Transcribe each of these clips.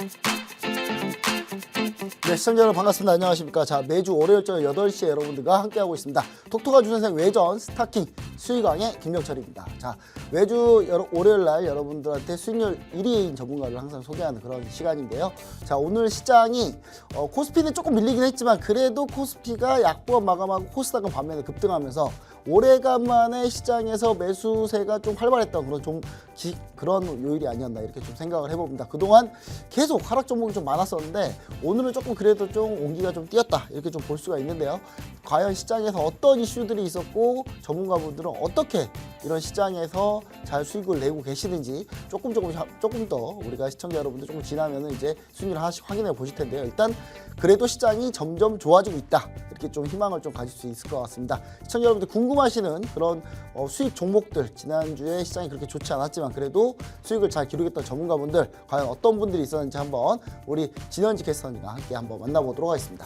네, 시청자 여러분 반갑습니다. 안녕하십니까. 자, 매주 월요일 저녁 8시에 여러분들과 함께하고 있습니다. 독특한 주선생 외전 스타킹 수익왕의 김명철입니다. 자, 매주 월요일 날 여러분들한테 수익률 1위인 전문가를 항상 소개하는 그런 시간인데요. 자, 오늘 시장이 코스피는 조금 밀리긴 했지만 그래도 코스피가 약보합 마감하고 코스닥은 반면에 급등하면서 오래간만에 시장에서 매수세가 좀 활발했던 그런 요일이 아니었나 이렇게 좀 생각을 해봅니다. 그동안 계속 하락 종목이 좀 많았었는데 오늘은 조금 그래도 좀 온기가 좀 띄었다 이렇게 좀 볼 수가 있는데요. 과연 시장에서 어떤 이슈들이 있었고 전문가분들은 어떻게 이런 시장에서 잘 수익을 내고 계시는지 조금 더 우리가 시청자 여러분들 조금 지나면은 이제 수익률 하나씩 확인해 보실 텐데요. 일단 그래도 시장이 점점 좋아지고 있다 이렇게 좀 희망을 좀 가질 수 있을 것 같습니다. 시청자 여러분들 궁금하시는 그런 수익 종목들, 지난주에 시장이 그렇게 좋지 않았지만 그래도 수익을 잘 기록했던 전문가분들 과연 어떤 분들이 있었는지 한번 우리 진현지 캐스터님과 함께 한번 만나보도록 하겠습니다.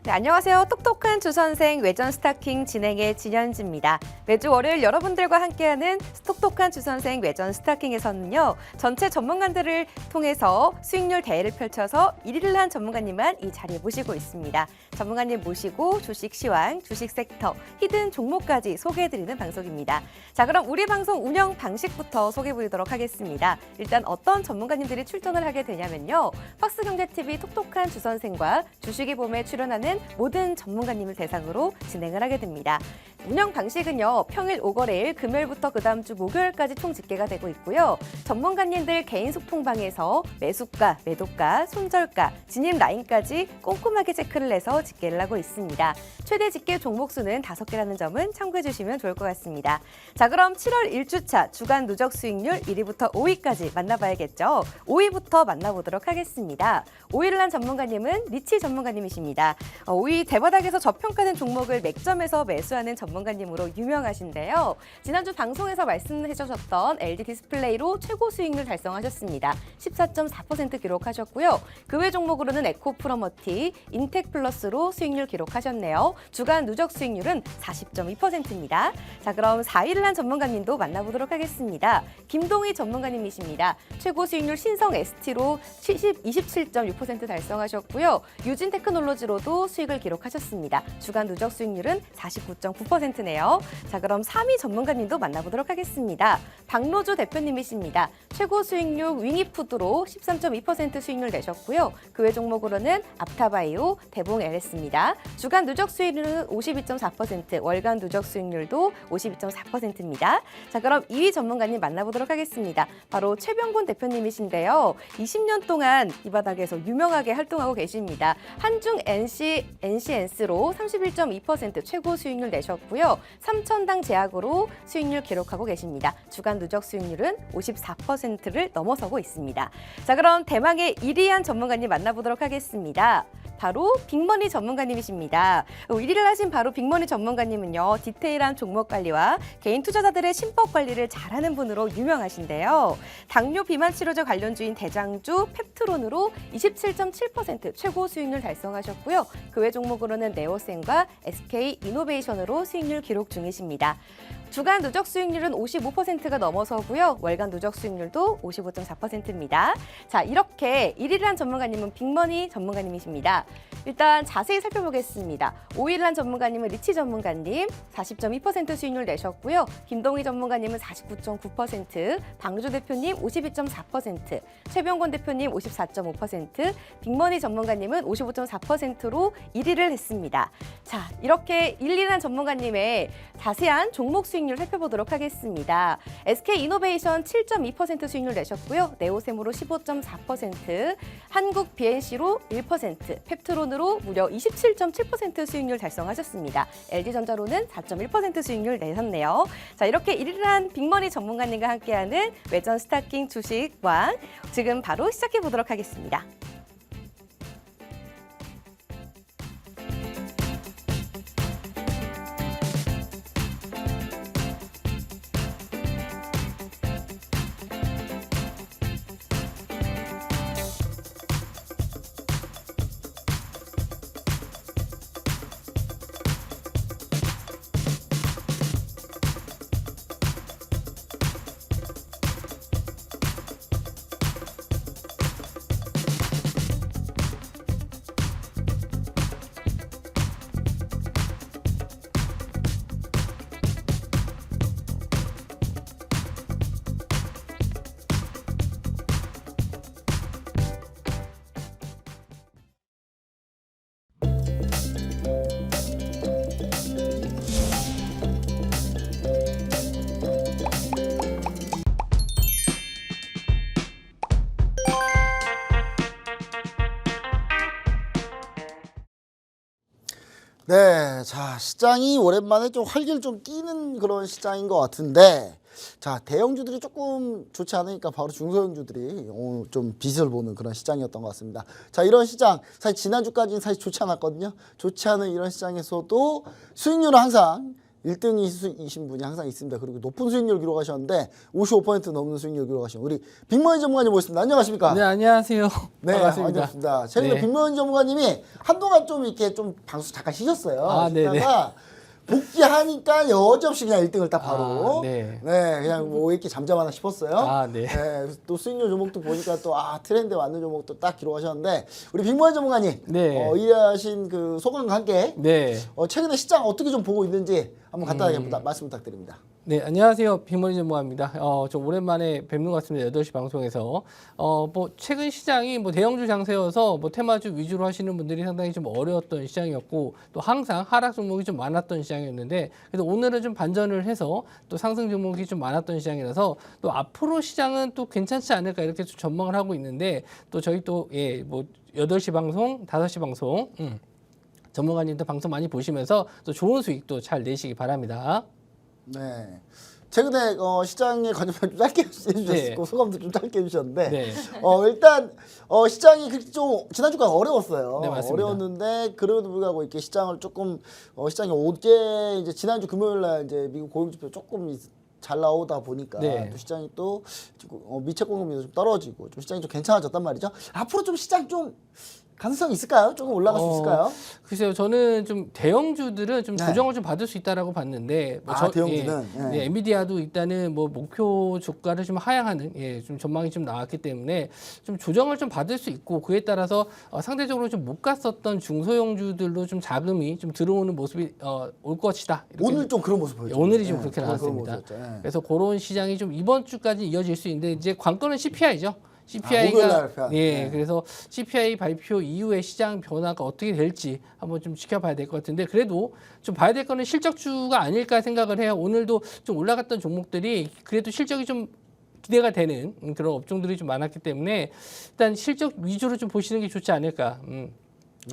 네, 안녕하세요. 똑똑한 주선생 외전 스타킹 진행의 진현지입니다. 매주 월요일 여러분들과 함께하는 똑똑한 주선생 외전 스타킹에서는요. 전체 전문가들을 통해서 수익률 대회를 펼쳐서 1위를 한 전문가님만 이 자리에 모시고 있습니다. 전문가님 모시고 주식 시황, 주식 섹터, 히든 종목까지 소개해드리는 방송입니다. 자, 그럼 우리 방송 운영 방식부터 소개해드리도록 하겠습니다. 일단 어떤 전문가님들이 출전을 하게 되냐면요. 박스경제TV 똑똑한 주선생과 주식의 봄에 출연하는 모든 전문가님을 대상으로 진행을 하게 됩니다. 운영 방식은요. 평일 오거래일, 금요일부터 그 다음 주 목요일까지 총 집계가 되고 있고요. 전문가님들 개인 소통방에서 매수가, 매도가, 손절가, 진입 라인까지 꼼꼼하게 체크를 해서 집계를 하고 있습니다. 최대 집계 종목 수는 5개라는 점은 참고해 주시면 좋을 것 같습니다. 자, 그럼 7월 1주차 주간 누적 수익률 1위부터 5위까지 만나봐야겠죠. 5위부터 만나보도록 하겠습니다. 5위를 한 전문가님은 리치 전문가님이십니다. 5위 대바닥에서 저평가된 종목을 맥점에서 매수하는 전문가님으로 유명하신데요. 지난주 방송에서 말씀해 주셨던 LG 디스플레이로 최고 수익률 달성하셨습니다. 14.4% 기록하셨고요. 그 외 종목으로는 에코프로머티, 인텍플러스로 수익률 기록하셨네요. 주간 누적 수익률은 40.2%입니다. 자, 그럼 4위를 한 전문가님도 만나보도록 하겠습니다. 김동희 전문가님이십니다. 최고 수익률 신성 ST로 27.6% 달성하셨고요. 유진 테크놀로지로도 수익을 기록하셨습니다. 주간 누적 수익률은 49.9%네요. 자, 그럼 3위 전문가님도 만나보도록 하겠습니다. 박노주 대표님이십니다. 최고 수익률 윙이푸드로 13.2% 수익률 내셨고요. 그 외 종목으로는 앞타바이오, 대봉 LS입니다. 주간 누적 수익률은 52.4%, 월간 누적 수익률도 52.4%입니다. 자, 그럼 2위 전문가님 만나보도록 하겠습니다. 바로 최병곤 대표님이신데요. 20년 동안 이 바닥에서 유명하게 활동하고 계십니다. 한중 NCN스로 31.2% 최고 수익률 내셨고요. 삼천당 제약으로 수익률 기록하고 계십니다. 주간 누적 수익률은 54%를 넘어서고 있습니다. 자, 그럼 대망의 1위한 전문가님 만나보도록 하겠습니다. 바로 빅머니 전문가님이십니다. 1위를 하신 바로 빅머니 전문가님은요. 디테일한 종목 관리와 개인 투자자들의 신법 관리를 잘하는 분으로 유명하신데요. 당뇨 비만 치료제 관련주인 대장주 펩트론으로 27.7% 최고 수익률 달성하셨고요. 그 외 종목으로는 네오센과 SK 이노베이션으로 수익률 기록 중이십니다. 주간 누적 수익률은 55%가 넘어서고요. 월간 누적 수익률도 55.4%입니다. 자, 이렇게 1위를 한 전문가님은 빅머니 전문가님이십니다. 일단 자세히 살펴보겠습니다. 5위를 한 전문가님은 리치 전문가님 40.2% 수익률 내셨고요. 김동희 전문가님은 49.9%, 방주 대표님 52.4%, 최병곤 대표님 54.5%, 빅머니 전문가님은 55.4%로 1위를 했습니다. 자, 이렇게 1, 2를 한 전문가님의 자세한 종목 수익률 살펴보도록 하겠습니다. SK 이노베이션 7.2% 수익률 내셨고요. 네오셈으로 15.4%, 한국 BNC로 1%, 펩트론으로 무려 27.7% 수익률 달성하셨습니다. LG전자로는 4.1% 수익률 내셨네요. 자, 이렇게 1위를 한 빅머니 전문가님과 함께하는 외전 스타킹 주식왕 지금 바로 시작해 보도록 하겠습니다. 네, 자 시장이 오랜만에 좀 활기를 좀 띠는 그런 시장인 것 같은데, 자 대형주들이 조금 좋지 않으니까 바로 중소형주들이 오늘 좀 빛을 보는 그런 시장이었던 것 같습니다. 자 이런 시장 사실 지난주까지는 사실 좋지 않았거든요. 좋지 않은 이런 시장에서도 수익률은 항상 1등이신 분이 항상 있습니다. 그리고 높은 수익률 기록하셨는데 55% 넘는 수익률 기록하신 우리 빅머니 전문가님 모셨습니다. 안녕하십니까? 네, 안녕하세요. 네, 반갑습니다. 반갑습니다. 최근에 네. 빅머니 전문가님이 한동안 좀 이렇게 좀 방송 잠깐 쉬셨어요. 아, 네네. 쉬다가 복귀하니까 여지없이 그냥 1등을 딱 바로. 아, 네. 그냥 뭐 왜 이렇게 잠잠하나 싶었어요. 아, 네. 그래서 또 수익률 종목도 보니까 또 트렌드에 맞는 종목도 딱 기록하셨는데 우리 빅머니 전문가님, 네. 일하신 그 소감과 함께 네. 최근에 시장 어떻게 좀 보고 있는지 한번 간단하게 말씀 부탁드립니다. 네, 안녕하세요. 빅머니 전무합니다. 좀 오랜만에 뵙는 것 같습니다. 8시 방송에서. 뭐, 최근 시장이 뭐 대형주 장세여서 뭐 테마주 위주로 하시는 분들이 상당히 좀 어려웠던 시장이었고, 또 항상 하락 종목이 좀 많았던 시장이었는데, 그래서 오늘은 좀 반전을 해서 또 상승 종목이 좀 많았던 시장이라서 또 앞으로 시장은 또 괜찮지 않을까 이렇게 좀 전망을 하고 있는데, 또 저희 또, 뭐, 8시 방송, 5시 방송, 전문가님들 방송 많이 보시면서 또 좋은 수익도 잘 내시기 바랍니다. 네. 최근에 시장의 관점을 좀 짧게 해주셨고 네. 소감도 좀 짧게 해주셨는데 네. 일단 시장이 그렇게 좀 지난주까지 어려웠어요. 네, 맞습니다. 어려웠는데 그래도 불구하고 이렇게 시장을 조금 시장이 어제 이제 지난주 금요일 날 이제 미국 고용지표 조금 잘 나오다 보니까 네. 또 시장이 또 미채 공급이 좀 떨어지고 좀 시장이 좀 괜찮아졌단 말이죠. 앞으로 좀 시장 좀 가능성이 있을까요? 조금 올라갈 수 있을까요? 글쎄요, 저는 좀 대형주들은 좀 네. 조정을 좀 받을 수 있다라고 봤는데, 대형주는? 예, 네, 엔비디아도 일단은 뭐 목표 주가를 좀 하향하는 좀 전망이 좀 나왔기 때문에 좀 조정을 좀 받을 수 있고, 그에 따라서 상대적으로 좀 못 갔었던 중소형주들로 좀 자금이 좀 들어오는 모습이 올 것이다. 이렇게 오늘 좀 그런 모습 보여요. 오늘이 좀 그렇게 나왔습니다. 그래서 그런 시장이 좀 이번 주까지 이어질 수 있는데, 이제 관건은 CPI죠. 목요일 날 CPI가 발표. 그래서 CPI 발표 이후에 시장 변화가 어떻게 될지 한번 좀 지켜봐야 될 것 같은데, 그래도 좀 봐야 될 거는 실적주가 아닐까 생각을 해요. 오늘도 좀 올라갔던 종목들이 그래도 실적이 좀 기대가 되는 그런 업종들이 좀 많았기 때문에 일단 실적 위주로 좀 보시는 게 좋지 않을까.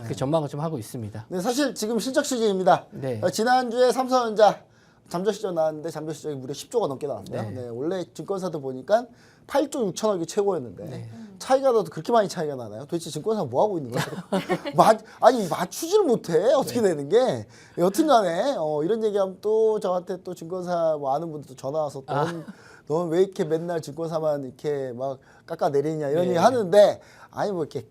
그 전망을 좀 하고 있습니다. 네, 사실 지금 실적 시즌입니다. 네. 지난주에 삼성전자 잠재 시장 나왔는데 잠재 시장이 무려 10조가 넘게 나왔네요. 네. 네, 원래 증권사들 보니까 8조 6천억이 최고였는데 네. 차이가 나도 그렇게 많이 차이가 나나요? 도대체 증권사 뭐 하고 있는 거예요? 아니 맞추지를 못해 어떻게 되는 게. 여튼간에 이런 얘기하면 또 저한테 또 증권사 뭐 아는 분들도 전화 와서 넌 왜 이렇게 맨날 증권사만 이렇게 막 깎아내리냐 이런 네. 얘기 하는데, 아니 뭐 이렇게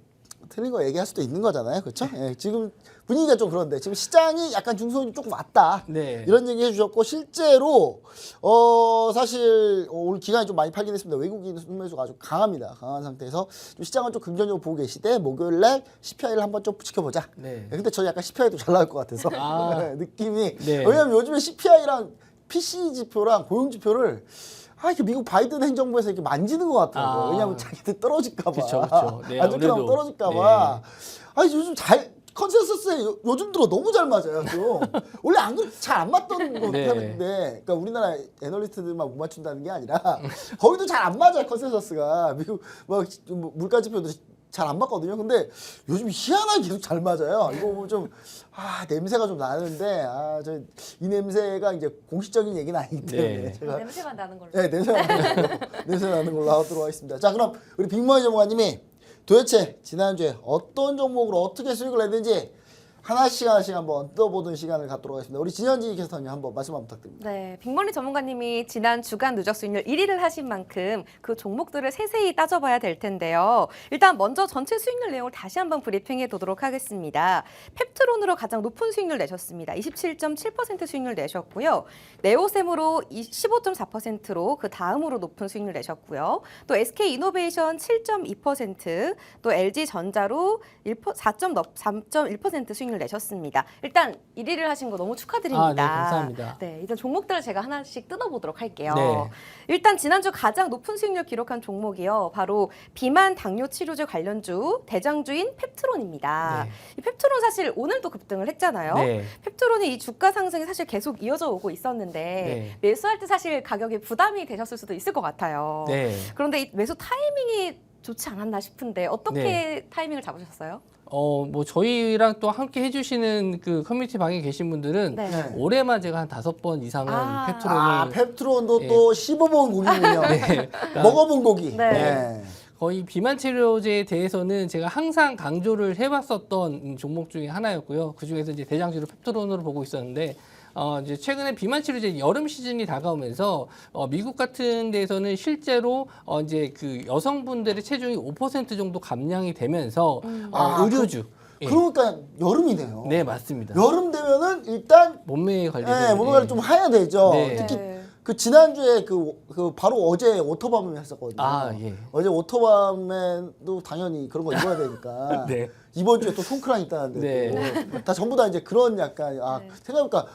틀린 거 얘기할 수도 있는 거잖아요, 그렇죠? 지금 분위기가 좀 그런데 지금 시장이 약간 중소형이 조금 왔다. 네. 이런 얘기 해주셨고, 실제로 사실 오늘 기간이 좀 많이 팔긴 했습니다. 외국인 순매수가 아주 강합니다. 강한 상태에서 좀 시장을 좀 긍정적으로 보고 계시되 목요일날 CPI를 한번 좀 지켜보자. 네. 근데 저 약간 CPI도 잘 나올 것 같아서 느낌이. 네. 왜냐면 요즘에 CPI랑 PC 지표랑 고용 지표를 이렇게 미국 바이든 행정부에서 이렇게 만지는 것 같더라고요. 왜냐하면 자기들 떨어질까봐. 그쵸. 네, 안 좋게 나면 아무래도. 떨어질까봐. 요즘 컨센서스에 요즘 들어 너무 잘 맞아요. 좀. 원래 잘 안 맞던 거 네. 하는데, 그러니까 우리나라 애널리스트들만 못 맞춘다는 게 아니라 거기도 잘 안 맞아요, 컨센서스가. 미국 물가 지표도 잘 안 맞거든요. 근데 요즘 희한하게 계속 잘 맞아요. 이거 보면 좀 냄새가 좀 나는데 이 냄새가 이제 공식적인 얘기는 아니기 때문에 네. 제가 냄새만 나는 걸로. 네, 냄새 나는 걸로 하도록 하겠습니다. 자, 그럼 우리 빅머니 전문가님이 도대체 지난주에 어떤 종목으로 어떻게 수익을 냈는지 하나씩 한번 떠보는 시간을 갖도록 하겠습니다. 우리 진현지 캐스터님 한번 말씀 한번 부탁드립니다. 네, 빅머니 전문가님이 지난 주간 누적 수익률 1위를 하신 만큼 그 종목들을 세세히 따져봐야 될 텐데요. 일단 먼저 전체 수익률 내용을 다시 한번 브리핑해 두도록 하겠습니다. 펩트론으로 가장 높은 수익률 내셨습니다. 27.7% 수익률 내셨고요. 네오셈으로 15.4%로 그 다음으로 높은 수익률 내셨고요. 또 SK이노베이션 7.2%, 또 LG전자로 4.1% 수익률 내셨습니다. 일단 1위를 하신 거 너무 축하드립니다. 네, 감사합니다. 네, 일단 종목들을 제가 하나씩 뜯어보도록 할게요. 네. 일단 지난주 가장 높은 수익률 기록한 종목이요. 바로 비만 당뇨 치료제 관련주 대장주인 펩트론입니다. 네. 이 펩트론 사실 오늘도 급등을 했잖아요. 네. 펩트론이 이 주가 상승이 사실 계속 이어져 오고 있었는데 네. 매수할 때 사실 가격이 부담이 되셨을 수도 있을 것 같아요. 네. 그런데 이 매수 타이밍이 좋지 않았나 싶은데 어떻게 네. 타이밍을 잡으셨어요? 뭐 저희랑 또 함께 해주시는 그 커뮤니티 방에 계신 분들은 네. 네. 올해만 제가 한 5번 이상은 아. 펩트론을 펩트론도 예. 또 씹어본 고기군요. 네. 먹어본 고기. 네. 거의 비만 치료제에 대해서는 제가 항상 강조를 해봤었던 종목 중에 하나였고요. 그 중에서 이제 대장주를 펩트론으로 보고 있었는데, 이제 최근에 비만 치료제 여름 시즌이 다가오면서 미국 같은 데에서는 실제로 이제 그 여성분들의 체중이 5% 정도 감량이 되면서 의료주. 예. 그러니까 여름이네요. 네, 맞습니다. 여름 되면은 일단 몸매에 관련된 네, 몸 관리 좀 해야 되죠. 네. 특히 네. 그 지난주에 그 바로 어제 오토밤을 했었거든요. 아, 예. 어제 오토밤에도 당연히 그런 거 입어야 되니까. 네. 이번 주에 또 송크랑 있다는데 네. 다 전부 다 이제 그런 약간 네. 생각해보니까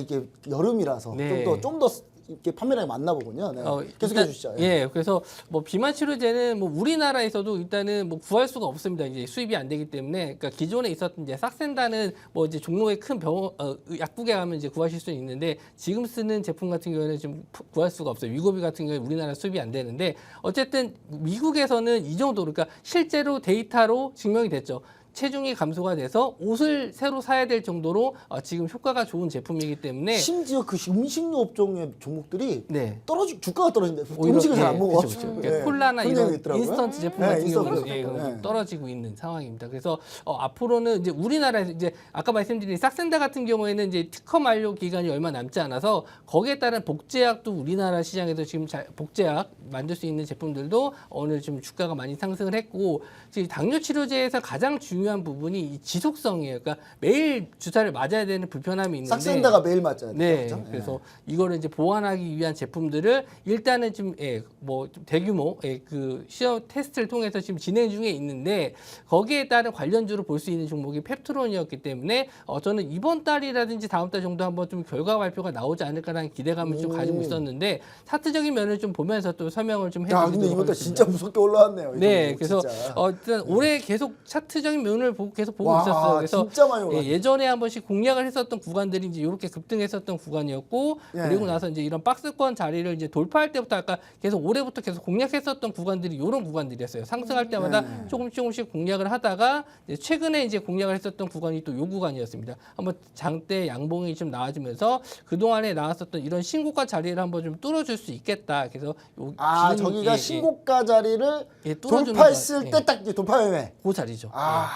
이게 여름이라서 네. 좀 더 이렇게 판매량이 많나 보군요. 네. 계속해 일단, 주시죠. 예, 그래서 뭐 비만 치료제는 뭐 우리나라에서도 일단은 뭐 구할 수가 없습니다. 이제 수입이 안 되기 때문에, 그러니까 기존에 있었던 이제 싹센다는 뭐 이제 종로의 큰 병원, 약국에 가면 이제 구하실 수는 있는데, 지금 쓰는 제품 같은 경우에는 지금 구할 수가 없어요. 위고비 같은 경우에 우리나라 수입이 안 되는데, 어쨌든 미국에서는 이 정도, 그러니까 실제로 데이터로 증명이 됐죠. 체중이 감소가 돼서 옷을 새로 사야 될 정도로 지금 효과가 좋은 제품이기 때문에, 심지어 그 음식료 업종의 종목들이 네. 주가가 떨어진다. 오히려, 음식을 잘 안 예, 먹어. 그쵸, 그쵸. 그러니까 네. 콜라나 그런 이런 얘기 있더라고요. 인스턴트 제품 네, 같은 인스턴트 경우는 제품. 좀 네. 떨어지고 있는 상황입니다. 그래서 앞으로는 이제 우리나라에서 이제 아까 말씀드린 싹센다 같은 경우에는 이제 특허 만료 기간이 얼마 남지 않아서 거기에 따른 복제약도 우리나라 시장에서 지금 복제약 만들 수 있는 제품들도 오늘 좀 주가가 많이 상승을 했고, 지금 당뇨 치료제에서 가장 중요한 부분이 이 지속성이에요. 그러니까 매일 주사를 맞아야 되는 불편함이 있는데, 싹센다가 매일 맞잖아요. 네, 그렇죠? 그래서 이거를 이제 보완하기 위한 제품들을 일단은 좀 좀 대규모 그 시험 테스트를 통해서 지금 진행 중에 있는데, 거기에 따른 관련주로 볼 수 있는 종목이 펩트론이었기 때문에 저는 이번 달이라든지 다음 달 정도 한번 좀 결과 발표가 나오지 않을까라는 기대감을 좀 가지고 있었는데, 차트적인 면을 좀 보면서 또 설명을 좀 야, 근데 해드리도록 이번 달 하겠습니다. 진짜 무섭게 올라왔네요. 이 네, 종목, 그래서 진짜. 일단 올해 계속 차트적인 면을 계속 보고 와, 있었어요. 그래서 진짜 많이 올랐네. 예전에 한 번씩 공략을 했었던 구간들이 이제 이렇게 급등했었던 구간이었고, 예. 그리고 나서 이제 이런 박스권 자리를 이제 돌파할 때부터 아까 계속 올해부터 계속 공략했었던 구간들이 이런 구간들이었어요. 상승할 때마다 조금씩 공략을 하다가 이제 최근에 이제 공략을 했었던 구간이 또 요 구간이었습니다. 한번 장대 양봉이 좀 나와주면서 그 동안에 나왔었던 이런 신고가 자리를 한번 좀 뚫어줄 수 있겠다. 그래서 지금, 저기가 신고가 자리를 뚫어주는 돌파했을 거, 때 딱 돌파 매매. 그 자리죠.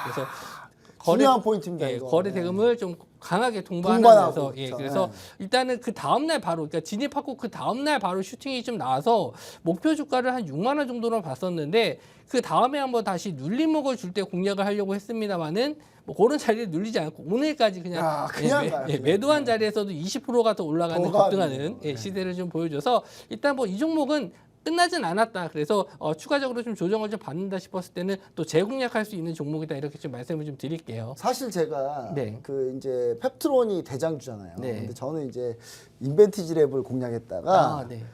그래서 중요한 포인트입니다. 이거. 거래 대금을 좀 강하게 동반하고 동반하면서 그렇죠. 그래서 일단은 그 다음 날 바로, 그러니까 진입하고 그 다음 날 바로 슈팅이 좀 나와서 목표 주가를 한 6만 원 정도로 봤었는데, 그 다음에 한번 다시 눌림목을 줄 때 공략을 하려고 했습니다만은 뭐 그런 자리를 눌리지 않고 오늘까지 그냥, 그냥 가요, 그냥. 매도한 자리에서도 20%가 더 올라가는 더 급등하는 가네요. 네. 시세를 좀 보여줘서, 일단 뭐 이 종목은 끝나진 않았다. 그래서 추가적으로 좀 조정을 좀 받는다 싶었을 때는 또 재공략할 수 있는 종목이다, 이렇게 좀 말씀을 좀 드릴게요. 사실 제가 네. 그 이제 펩트론이 대장주잖아요. 네. 근데 저는 이제 인벤티지 랩을 공략했다가 네.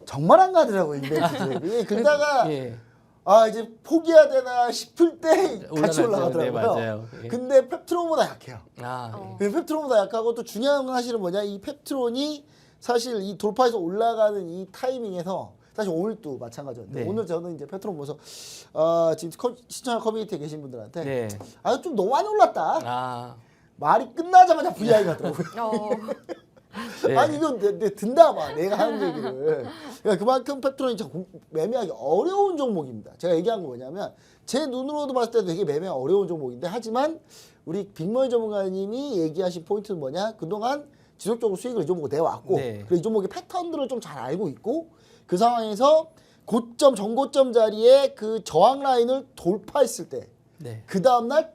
정말 안 가더라고 인벤티지 랩이. 그러다가 예. 이제 포기해야 되나 싶을 때 같이 올라가죠. 올라가더라고요. 네, 맞아요. 예. 근데 펩트론보다 약해요. 네. 그 펩트론보다 약하고 또 중요한 건 사실은 뭐냐, 이 펩트론이 사실 이 돌파해서 올라가는 이 타이밍에서 사실 오늘도 마찬가지였는데, 네. 오늘 저는 이제 펩트론 보면서 지금 시청자 커뮤니티에 계신 분들한테 네. 좀 너무 많이 올랐다. 말이 끝나자마자 VI 가더라고요. 네. 아니 이거 내 듣나 봐, 내가 하는 얘기를. 그러니까 그만큼 펩트론이 매매하기 어려운 종목입니다. 제가 얘기한 거 뭐냐면, 제 눈으로도 봤을 때도 되게 매매가 어려운 종목인데, 하지만 우리 빅머니 전문가님이 얘기하신 포인트는 뭐냐, 그동안 지속적으로 수익을 이 종목을 내왔고, 네. 그리고 이 종목의 패턴들을 좀 잘 알고 있고, 그 상황에서 고점 정고점 자리에 그 저항 라인을 돌파했을 때 네. 그 다음날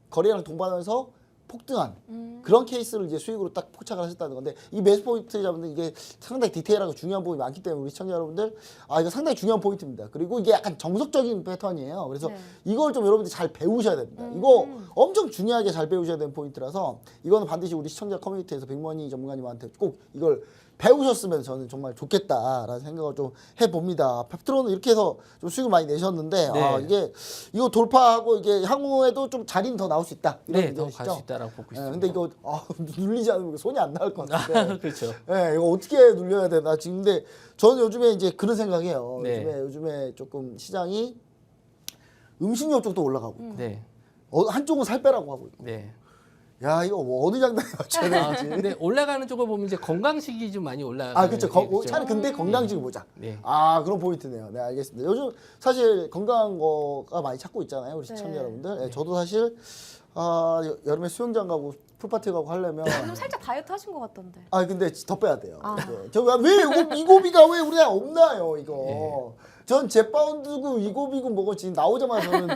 거래량 동반하면서 폭등한 그런 케이스를 이제 수익으로 딱 포착을 하셨다는 건데, 이 매수 포인트 잡는 이게 상당히 디테일하고 중요한 부분이 많기 때문에 우리 시청자 여러분들 이거 상당히 중요한 포인트입니다. 그리고 이게 약간 정석적인 패턴이에요. 그래서 이걸 좀 여러분들 잘 배우셔야 됩니다. 이거 엄청 중요하게 잘 배우셔야 되는 포인트라서, 이거는 반드시 우리 시청자 커뮤니티에서 빅머니 전문가님한테 꼭 이걸 배우셨으면 저는 정말 좋겠다라는 생각을 좀 해봅니다. 펩트론은 이렇게 해서 좀 수익을 많이 내셨는데, 네. 이거 돌파하고 이게 향후에도 좀 자리는 더 나올 수 있다, 이런 네, 더 갈 의견이시죠? 수 있다라고 보고 있습니다. 근데 이거 눌리지 않으면 손이 안 나올 것 같은데. 그렇죠. 이거 어떻게 눌려야 되나 지금. 근데 저는 요즘에 이제 그런 생각해요. 네. 요즘에 조금 시장이 음식료 쪽도 올라가고 있고, 네. 한쪽은 살 빼라고 하고 있고. 네. 야, 이거 뭐 어느 장단에 맞춰야 아, 되는지. 근데 올라가는 쪽을 보면 이제 건강식이 좀 많이 올라가. 그렇죠. 차라리 근데 건강식을 보자. 네. 그런 포인트네요. 네, 알겠습니다. 요즘 사실 건강한 거가 많이 찾고 있잖아요, 우리 시청자 네. 여러분들. 네, 저도 사실 여름에 수영장 가고 풀파티 가고 하려면 오늘 살짝 다이어트 하신 것 같던데. 근데 더 빼야 돼요. 아. 네. 왜 이고비가 왜 우리나라 없나요, 이거? 전 제파운드고 이고비고 뭐고 지금 나오자마자 저는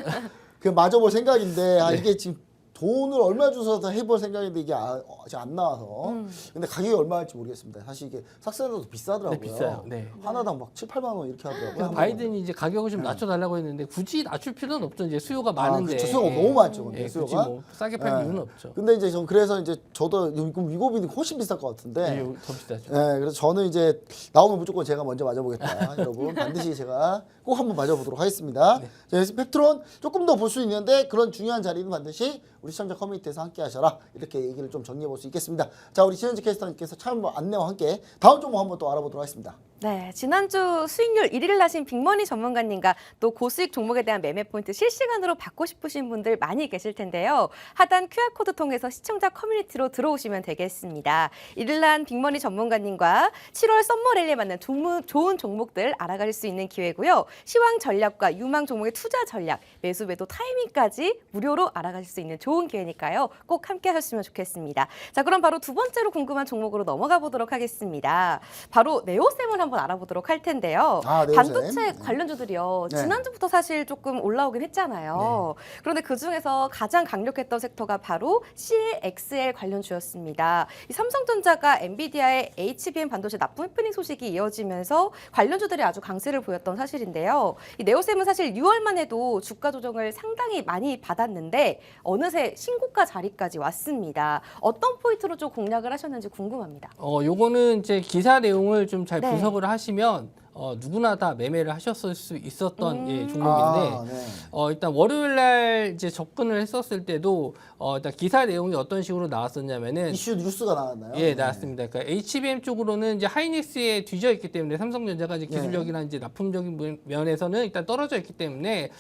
그 맞아볼 생각인데 이게 지금 돈을 얼마 주셔서 해볼 생각인데 이게 아직 안 나와서. 근데 가격이 얼마일지 모르겠습니다. 사실 이게 삭스에서도 비싸더라고요. 네, 비싸요. 네. 하나당 막 7, 8만 원 이렇게 하더라고요. 그래서 바이든이 이제 가격을 좀 낮춰달라고 했는데 굳이 낮출 필요는 없죠. 이제 수요가 많은데. 그렇죠. 수요가 너무 많죠. 근데 예, 굳이 수요가. 뭐 싸게 팔 이유는 없죠. 근데 이제 전 그래서 이제 저도 위고비는 훨씬 비쌀 것 같은데. 예, 더 비싸죠. 네, 그래서 저는 이제 나오면 무조건 제가 먼저 맞아보겠다. 여러분 반드시 제가 꼭 한번 맞아보도록 하겠습니다. 자, 스펙트론 조금 더 볼 수 있는데 그런 중요한 자리는 반드시 우리 시청자 커뮤니티에서 함께 하셔라. 이렇게 얘기를 좀 정리해 볼 수 있겠습니다. 자, 우리 신현지 캐스터님께서 참 안내와 함께 다음 종목 한번 또 알아보도록 하겠습니다. 네, 지난주 수익률 1위를 하신 빅머니 전문가님과 또 고수익 종목에 대한 매매 포인트 실시간으로 받고 싶으신 분들 많이 계실 텐데요. 하단 QR코드 통해서 시청자 커뮤니티로 들어오시면 되겠습니다. 1위를 한 빅머니 전문가님과 7월 썸머랠리에 맞는 좋은 종목들 알아갈 수 있는 기회고요. 시황 전략과 유망 종목의 투자 전략, 매수 매도 타이밍까지 무료로 알아가실 수 있는 좋은 기회니까요. 꼭 함께 하셨으면 좋겠습니다. 자, 그럼 바로 두 번째로 궁금한 종목으로 넘어가 보도록 하겠습니다. 바로 네오셈을 한번 알아보도록 할 텐데요. 네오셈. 반도체 관련주들이요. 네. 지난주부터 사실 조금 올라오긴 했잖아요. 그런데 그중에서 가장 강력했던 섹터가 바로 CXL 관련주였습니다. 이 삼성전자가 엔비디아의 HBM 반도체 납품 해프닝 소식이 이어지면서 관련주들이 아주 강세를 보였던 사실인데요. 이 네오셈은 사실 6월만 해도 주가 조정을 상당히 많이 받았는데 어느새 신고가 자리까지 왔습니다. 어떤 포인트로 좀 공략을 하셨는지 궁금합니다. 요거는 이제 기사 내용을 좀 잘 네. 분석을 하시면 누구나 다 매매를 하셨을 수 있었던 종목인데 네. 일단 월요일 날 이제 접근을 했었을 때도 일단 기사 내용이 어떤 식으로 나왔었냐면은 이슈 뉴스가 나왔나요? 예, 나왔습니다. 그러니까 HBM 쪽으로는 이제 하이닉스에 뒤져 있기 때문에 삼성전자가 이제 기술력이나 이제 납품적인 면에서는 일단 떨어져 있기 때문에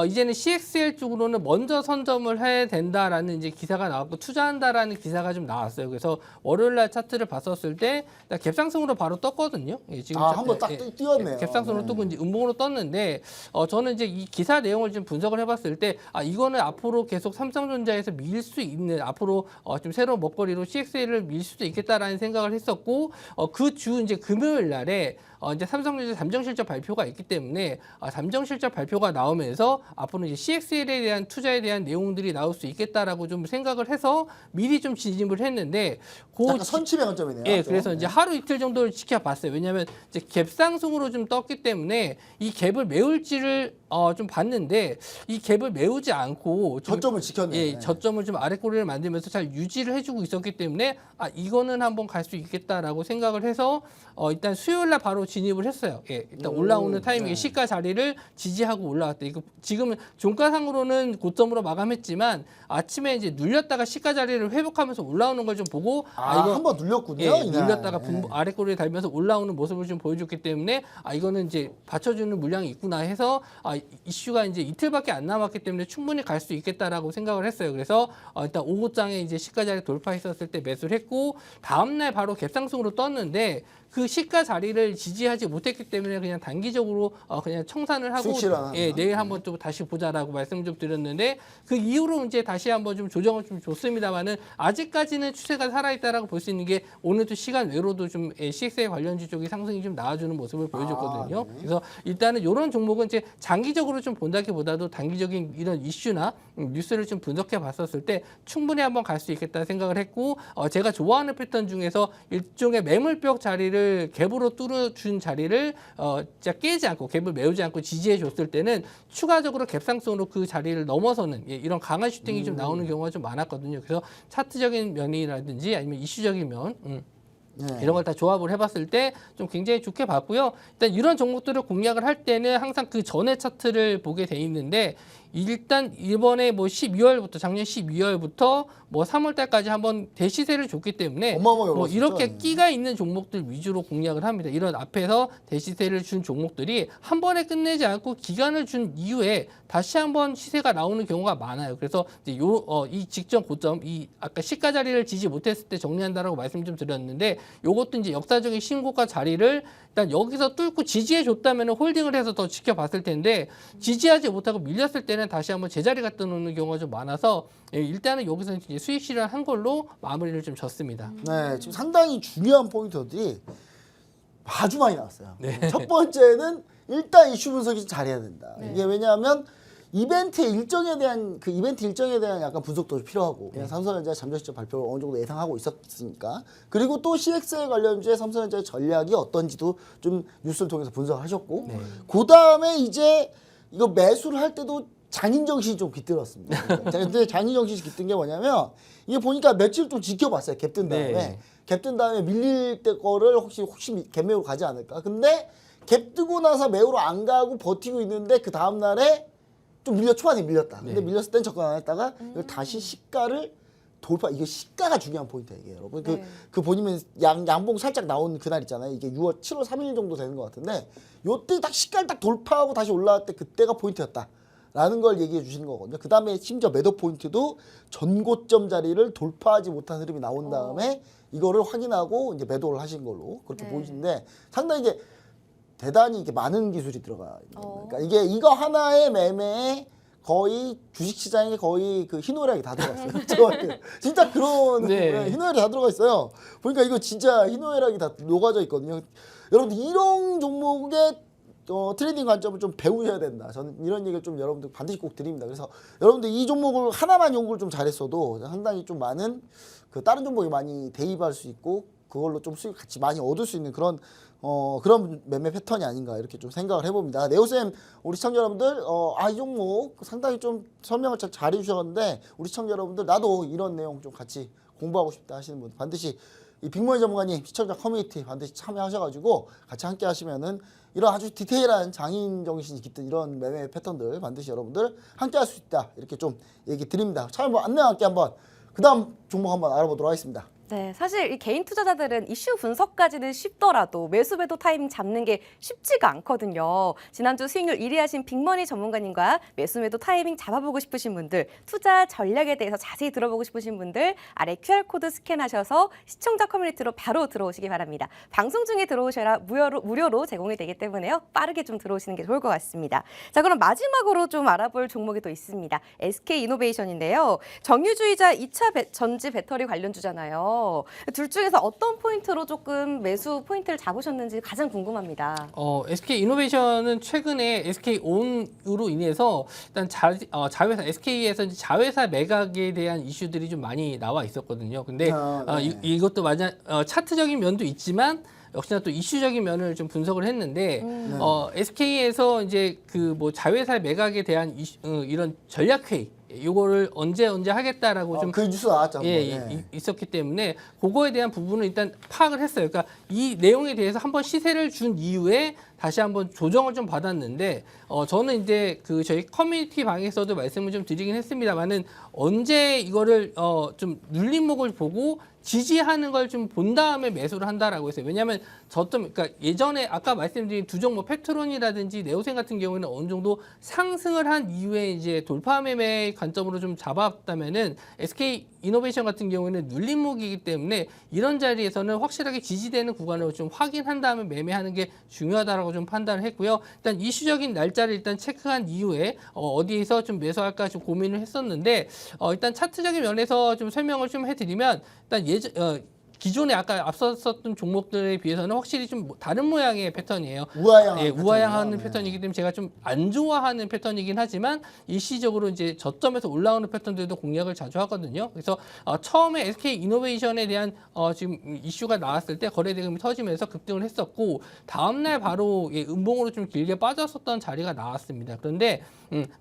이제는 CXL 쪽으로는 먼저 선점을 해야 된다라는 이제 기사가 나왔고 투자한다라는 기사가 좀 나왔어요. 그래서 월요일 날 차트를 봤었을 때 갭상승으로 바로 떴거든요. 예, 지금 한번 딱 띄웠네요. 갭상승으로 뜨고 이제 음봉으로 떴는데 저는 이제 이 기사 내용을 좀 분석을 해봤을 때 이거는 앞으로 계속 삼성전자에서 밀 수 있는 앞으로 좀 새로운 먹거리로 CXL을 밀 수도 있겠다라는 생각을 했었고 그 주 이제 금요일 날에 이제 삼성전자 잠정 실적 발표가 있기 때문에 잠정 실적 발표가 나오면서 앞으로 이제 CXL에 대한 투자에 대한 내용들이 나올 수 있겠다라고 좀 생각을 해서 미리 좀 진입을 했는데 약간 선취의 관점이네요. 예, 좀. 그래서 이제 하루 이틀 정도를 지켜봤어요. 왜냐하면 이제 갭상승으로 좀 떴기 때문에 이 갭을 메울지를 좀 봤는데 이 갭을 메우지 않고 좀 저점을 지켰네요. 예, 저점을 좀 아래 꼬리를 만들면서 잘 유지를 해주고 있었기 때문에 이거는 한번 갈 수 있겠다라고 생각을 해서 일단 수요일 날 바로 진입을 했어요. 예, 일단 올라오는 타이밍에 네. 시가 자리를 지지하고 올라왔대. 이거 지금은 종가상으로는 고점으로 마감했지만 아침에 이제 눌렸다가 시가 자리를 회복하면서 올라오는 걸 좀 보고 이거 한번 눌렸군요. 예, 이날. 눌렸다가 아래 꼬리를 달면서 올라오는 모습을 좀 보여줬기 때문에 이거는 이제 받쳐주는 물량이 있구나 해서 이슈가 이제 이틀밖에 안 남았기 때문에 충분히 갈 수 있겠다라고 생각을 했어요. 그래서 일단 5고장에 이제 시가 자리 돌파했었을 때 매수를 했고 다음날 바로 갭상승으로 떴는데 그 시가 자리를 지지하지 못했기 때문에 그냥 단기적으로 그냥 청산을 하고 수익 실현. 내일 한번 또 다시 보자라고 말씀 좀 드렸는데 그 이후로 이제 다시 한번 좀 조정을 좀 줬습니다만은 아직까지는 추세가 살아있다라고 볼 수 있는 게 오늘도 시간 외로도 좀 CXA 관련주 쪽이 상승이 좀 나와주는 모습을 보여줬거든요. 네. 그래서 일단은 이런 종목은 이제 장기적으로 좀 본다기보다도 단기적인 이런 이슈나 뉴스를 좀 분석해 봤었을 때 충분히 한번 갈 수 있겠다 생각을 했고 제가 좋아하는 패턴 중에서 일종의 매물벽 자리를 갭으로 뚫어준 자리를 진짜 깨지 않고 갭을 메우지 않고 지지해 줬을 때는 추가적으로 갭상승으로 그 자리를 넘어서는 이런 강한 슈팅이 좀 나오는 경우가 좀 많았거든요. 그래서 차트적인 면이라든지 아니면 이슈적인 면 네. 이런 걸 다 조합을 해봤을 때 좀 굉장히 좋게 봤고요. 일단 이런 종목들을 공략을 할 때는 항상 그 전의 차트를 보게 돼 있는데 일단 이번에 뭐 12월부터 작년 12월부터 뭐 3월 달까지 한번 대시세를 줬기 때문에 어마어마하게 뭐 올랐었죠. 이렇게 네. 끼가 있는 종목들 위주로 공략을 합니다. 이런 앞에서 대시세를 준 종목들이 한 번에 끝내지 않고 기간을 준 이후에 다시 한번 시세가 나오는 경우가 많아요. 그래서 이제 이 직전 고점, 이 아까 시가 자리를 지지 못했을 때 정리한다라고 말씀 좀 드렸는데 요것도 이제 역사적인 신고가 자리를 일단 여기서 뚫고 지지해 줬다면 홀딩을 해서 더 지켜봤을 텐데 지지하지 못하고 밀렸을 때는 다시 한번 제자리 갖다 놓는 경우가 좀 많아서 일단은 여기서 이제 수익 실현한 걸로 마무리를 좀 졌습니다. 네, 지금 상당히 중요한 포인트들이 아주 많이 나왔어요. 네. 첫 번째는 일단 이슈 분석이 좀 잘해야 된다. 네. 이게 왜냐하면 이벤트 일정에 대한 약간 분석도 필요하고 그냥 삼성전자 잠정 시점 발표를 어느 정도 예상하고 있었으니까 그리고 또 CX에 관련주의 삼성전자의 전략이 어떤지도 좀 뉴스를 통해서 분석하셨고 네. 그 다음에 이제 이거 매수를 할 때도 장인 정신이 좀 깃들었습니다. 근데 장인 정신이 깃든 게 뭐냐면 이게 보니까 며칠 좀 지켜봤어요. 갭 뜬 다음에 네. 갭 뜬 다음에 밀릴 때 거를 혹시 갭 매우로 가지 않을까? 근데 갭 뜨고 나서 매우로 안 가고 버티고 있는데 그 다음 날에 좀 초반에 밀렸다. 근데 네. 밀렸을 땐 접근 안 했다가 이걸 다시 시가를 돌파. 이게 시가가 중요한 포인트예요, 이게 여러분. 네. 그 보시면 양봉 살짝 나온 그날 있잖아요. 이게 7월 3일 정도 되는 것 같은데 요때 딱 시가를 딱 돌파하고 다시 올라갈 때 그때가 포인트였다. 라는 걸 얘기해 주시는 거거든요. 그 다음에 심지어 매도 포인트도 전고점 자리를 돌파하지 못한 흐름이 나온 다음에 이거를 확인하고 이제 매도를 하신 걸로 그렇게 네. 보이시는데 상당히 이게 대단히 이게 많은 기술이 들어가 있는 거예요. 그러니까 이거 하나의 매매에 거의 주식시장에 거의 그 희노애락이 다 들어갔어요. 진짜 그런 네. 희노애락이 다 들어가 있어요. 보니까 이거 진짜 희노애락이 다 녹아져 있거든요. 여러분들 이런 종목의 트레이딩 관점을 좀 배우셔야 된다. 저는 이런 얘기를 좀 여러분들 반드시 꼭 드립니다. 그래서 여러분들 이 종목을 하나만 연구를 좀 잘했어도 상당히 좀 많은 그 다른 종목에 많이 대입할 수 있고 그걸로 좀 수익 같이 많이 얻을 수 있는 그런 매매 패턴이 아닌가 이렇게 좀 생각을 해봅니다. 네오쌤 우리 시청자 여러분들 이 종목 상당히 좀 설명을 잘 해주셨는데 우리 시청자 여러분들 나도 이런 내용 좀 같이 공부하고 싶다 하시는 분 반드시 이 빅머니 전문가님 시청자 커뮤니티 반드시 참여하셔가지고 같이 함께 하시면은 이런 아주 디테일한 장인 정신이 깃든 이런 매매 패턴들 반드시 여러분들 함께 할 수 있다 이렇게 좀 얘기 드립니다. 차 한번 안내와 함께 한번 그 다음 종목 한번 알아보도록 하겠습니다. 네, 사실 이 개인 투자자들은 이슈 분석까지는 쉽더라도 매수 매도 타이밍 잡는 게 쉽지가 않거든요. 지난주 수익률 1위 하신 빅머니 전문가님과 매수 매도 타이밍 잡아보고 싶으신 분들, 투자 전략에 대해서 자세히 들어보고 싶으신 분들 아래 QR코드 스캔하셔서 시청자 커뮤니티로 바로 들어오시기 바랍니다. 방송 중에 들어오셔야 무료로 제공이 되기 때문에요. 빠르게 좀 들어오시는 게 좋을 것 같습니다. 자, 그럼 마지막으로 좀 알아볼 종목이 또 있습니다. SK이노베이션인데요. 정유주이자 2차 전지 배터리 관련주잖아요. 둘 중에서 어떤 포인트로 조금 매수 포인트를 잡으셨는지 가장 궁금합니다. SK 이노베이션은 최근에 SK 온으로 인해서 일단 자회사 SK에서 자회사 매각에 대한 이슈들이 좀 많이 나와 있었거든요. 근데 네. 이것도 차트적인 면도 있지만 역시나 또 이슈적인 면을 좀 분석을 했는데 SK에서 이제 그 뭐 자회사 매각에 대한 이런 전략 회의 요거를 언제 하겠다라고 좀 그 뉴스 나왔죠. 있었기 때문에 그거에 대한 부분은 일단 파악을 했어요. 그러니까 이 내용에 대해서 한번 시세를 준 이후에 다시 한번 조정을 좀 받았는데 저는 이제 그 저희 커뮤니티 방에서도 말씀을 좀 드리긴 했습니다만은 언제 이거를 좀 눌림목을 보고 지지하는 걸 좀 본 다음에 매수를 한다라고 했어요. 왜냐하면 그러니까 예전에 아까 말씀드린 두 종목 페트론이라든지 네오센 같은 경우에는 어느 정도 상승을 한 이후에 이제 돌파 매매 관점으로 좀 잡았다면은 SK 이노베이션 같은 경우에는 눌림목이기 때문에 이런 자리에서는 확실하게 지지되는 구간을 좀 확인한 다음에 매매하는 게 중요하다라고 좀 판단을 했고요. 일단 이슈적인 날짜를 일단 체크한 이후에 어디에서 좀 매수할까 좀 고민을 했었는데 일단 차트적인 면에서 좀 설명을 좀 해드리면 일단 기존에 아까 앞섰던 종목들에 비해서는 확실히 좀 다른 모양의 패턴이에요. 우하향하는 패턴이기 때문에 제가 좀 안 좋아하는 패턴이긴 하지만 일시적으로 이제 저점에서 올라오는 패턴들도 공략을 자주 하거든요. 그래서 처음에 SK 이노베이션에 대한 지금 이슈가 나왔을 때 거래 대금이 터지면서 급등을 했었고 다음날 바로 음봉으로 좀 길게 빠졌었던 자리가 나왔습니다. 그런데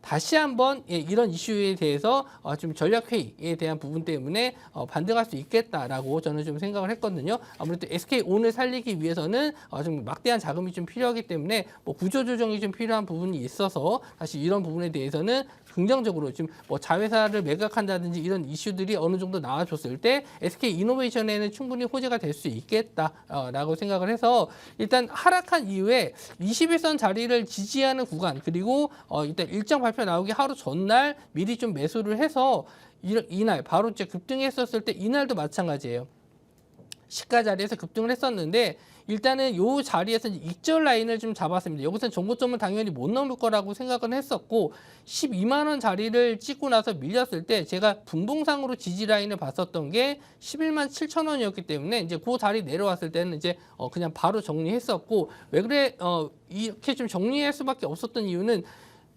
다시 한번 이런 이슈에 대해서 좀 전략 회의에 대한 부분 때문에 반등할 수 있겠다라고 저는 좀 생각을 했거든요. 아무래도 SK온을 살리기 위해서는 좀 막대한 자금이 좀 필요하기 때문에 뭐 구조조정이 좀 필요한 부분이 있어서 사실 이런 부분에 대해서는 긍정적으로 지금 뭐 자회사를 매각한다든지 이런 이슈들이 어느 정도 나와줬을 때 SK이노베이션에는 충분히 호재가 될 수 있겠다라고 생각을 해서 일단 하락한 이후에 21선 자리를 지지하는 구간 그리고 일단 일정 발표 나오기 하루 전날 미리 좀 매수를 해서 이날 바로 이제 급등했었을 때 이날도 마찬가지예요. 시가 자리에서 급등을 했었는데 일단은 이 자리에서 익절 라인을 좀 잡았습니다. 여기서는 정고점은 당연히 못 넘을 거라고 생각은 했었고 12만 원 자리를 찍고 나서 밀렸을 때 제가 분봉상으로 지지 라인을 봤었던 게 11만 7천 원이었기 때문에 이제 그 자리 내려왔을 때는 이제 그냥 바로 정리했었고 왜 그래 이렇게 좀 정리할 수밖에 없었던 이유는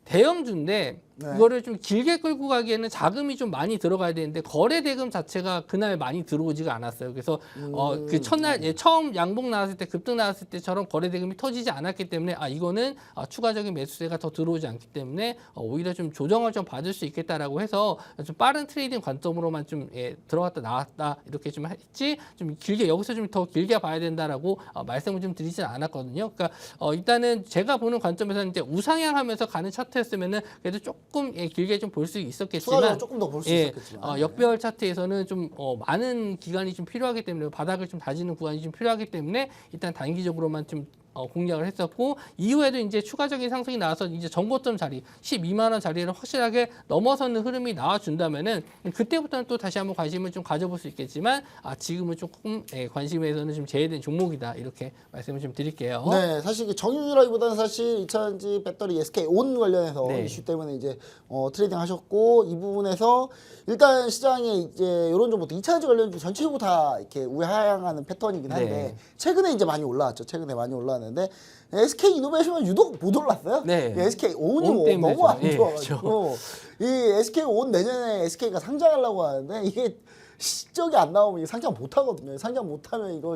대형주인데 네. 이거를 좀 길게 끌고 가기에는 자금이 좀 많이 들어가야 되는데 거래 대금 자체가 그날 많이 들어오지가 않았어요. 그래서 그 첫날 처음 양봉 나왔을 때 급등 나왔을 때처럼 거래 대금이 터지지 않았기 때문에 이거는 추가적인 매수세가 더 들어오지 않기 때문에 오히려 좀 조정을 좀 받을 수 있겠다라고 해서 좀 빠른 트레이딩 관점으로만 좀 들어갔다 나왔다 이렇게 좀 했지 좀 길게 여기서 좀 더 길게 봐야 된다라고 말씀을 좀 드리진 않았거든요. 그러니까 일단은 제가 보는 관점에서는 이제 우상향하면서 가는 차트였으면은 그래도 조금 길게 좀 볼 수 있었겠지만 추가적으로 조금 더 볼 수 있었겠지만 역배열 차트에서는 좀 많은 기간이 좀 필요하기 때문에 바닥을 좀 다지는 구간이 좀 필요하기 때문에 일단 단기적으로만 좀 공략을 했었고 이후에도 이제 추가적인 상승이 나와서 이제 전고점 자리 12만 원 자리를 확실하게 넘어서는 흐름이 나와준다면은 그때부터는 또 다시 한번 관심을 좀 가져볼 수 있겠지만 지금은 조금 관심에서는 좀 제외된 종목이다 이렇게 말씀을 좀 드릴게요. 네, 사실 정유주라기보다는 사실 2차전지 배터리 SK온 관련해서 네. 이슈 때문에 이제 트레이딩 하셨고 이 부분에서 일단 시장에 이제 이런 정보도 2차전지 관련주 전체적으로 다 이렇게 우하향하는 패턴이긴 한데 네. 최근에 이제 많이 올라왔죠. 최근에 많이 올라왔는데 SK 이노베이션은 유독 못 올랐어요. 네. SK 온이 온 때문에 너무 안 예, 좋아가지고 이 SK 온 내년에 SK가 상장하려고 하는데 이게 실적이 안 나오면 이게 상장 못 하거든요. 상장 못 하면 이거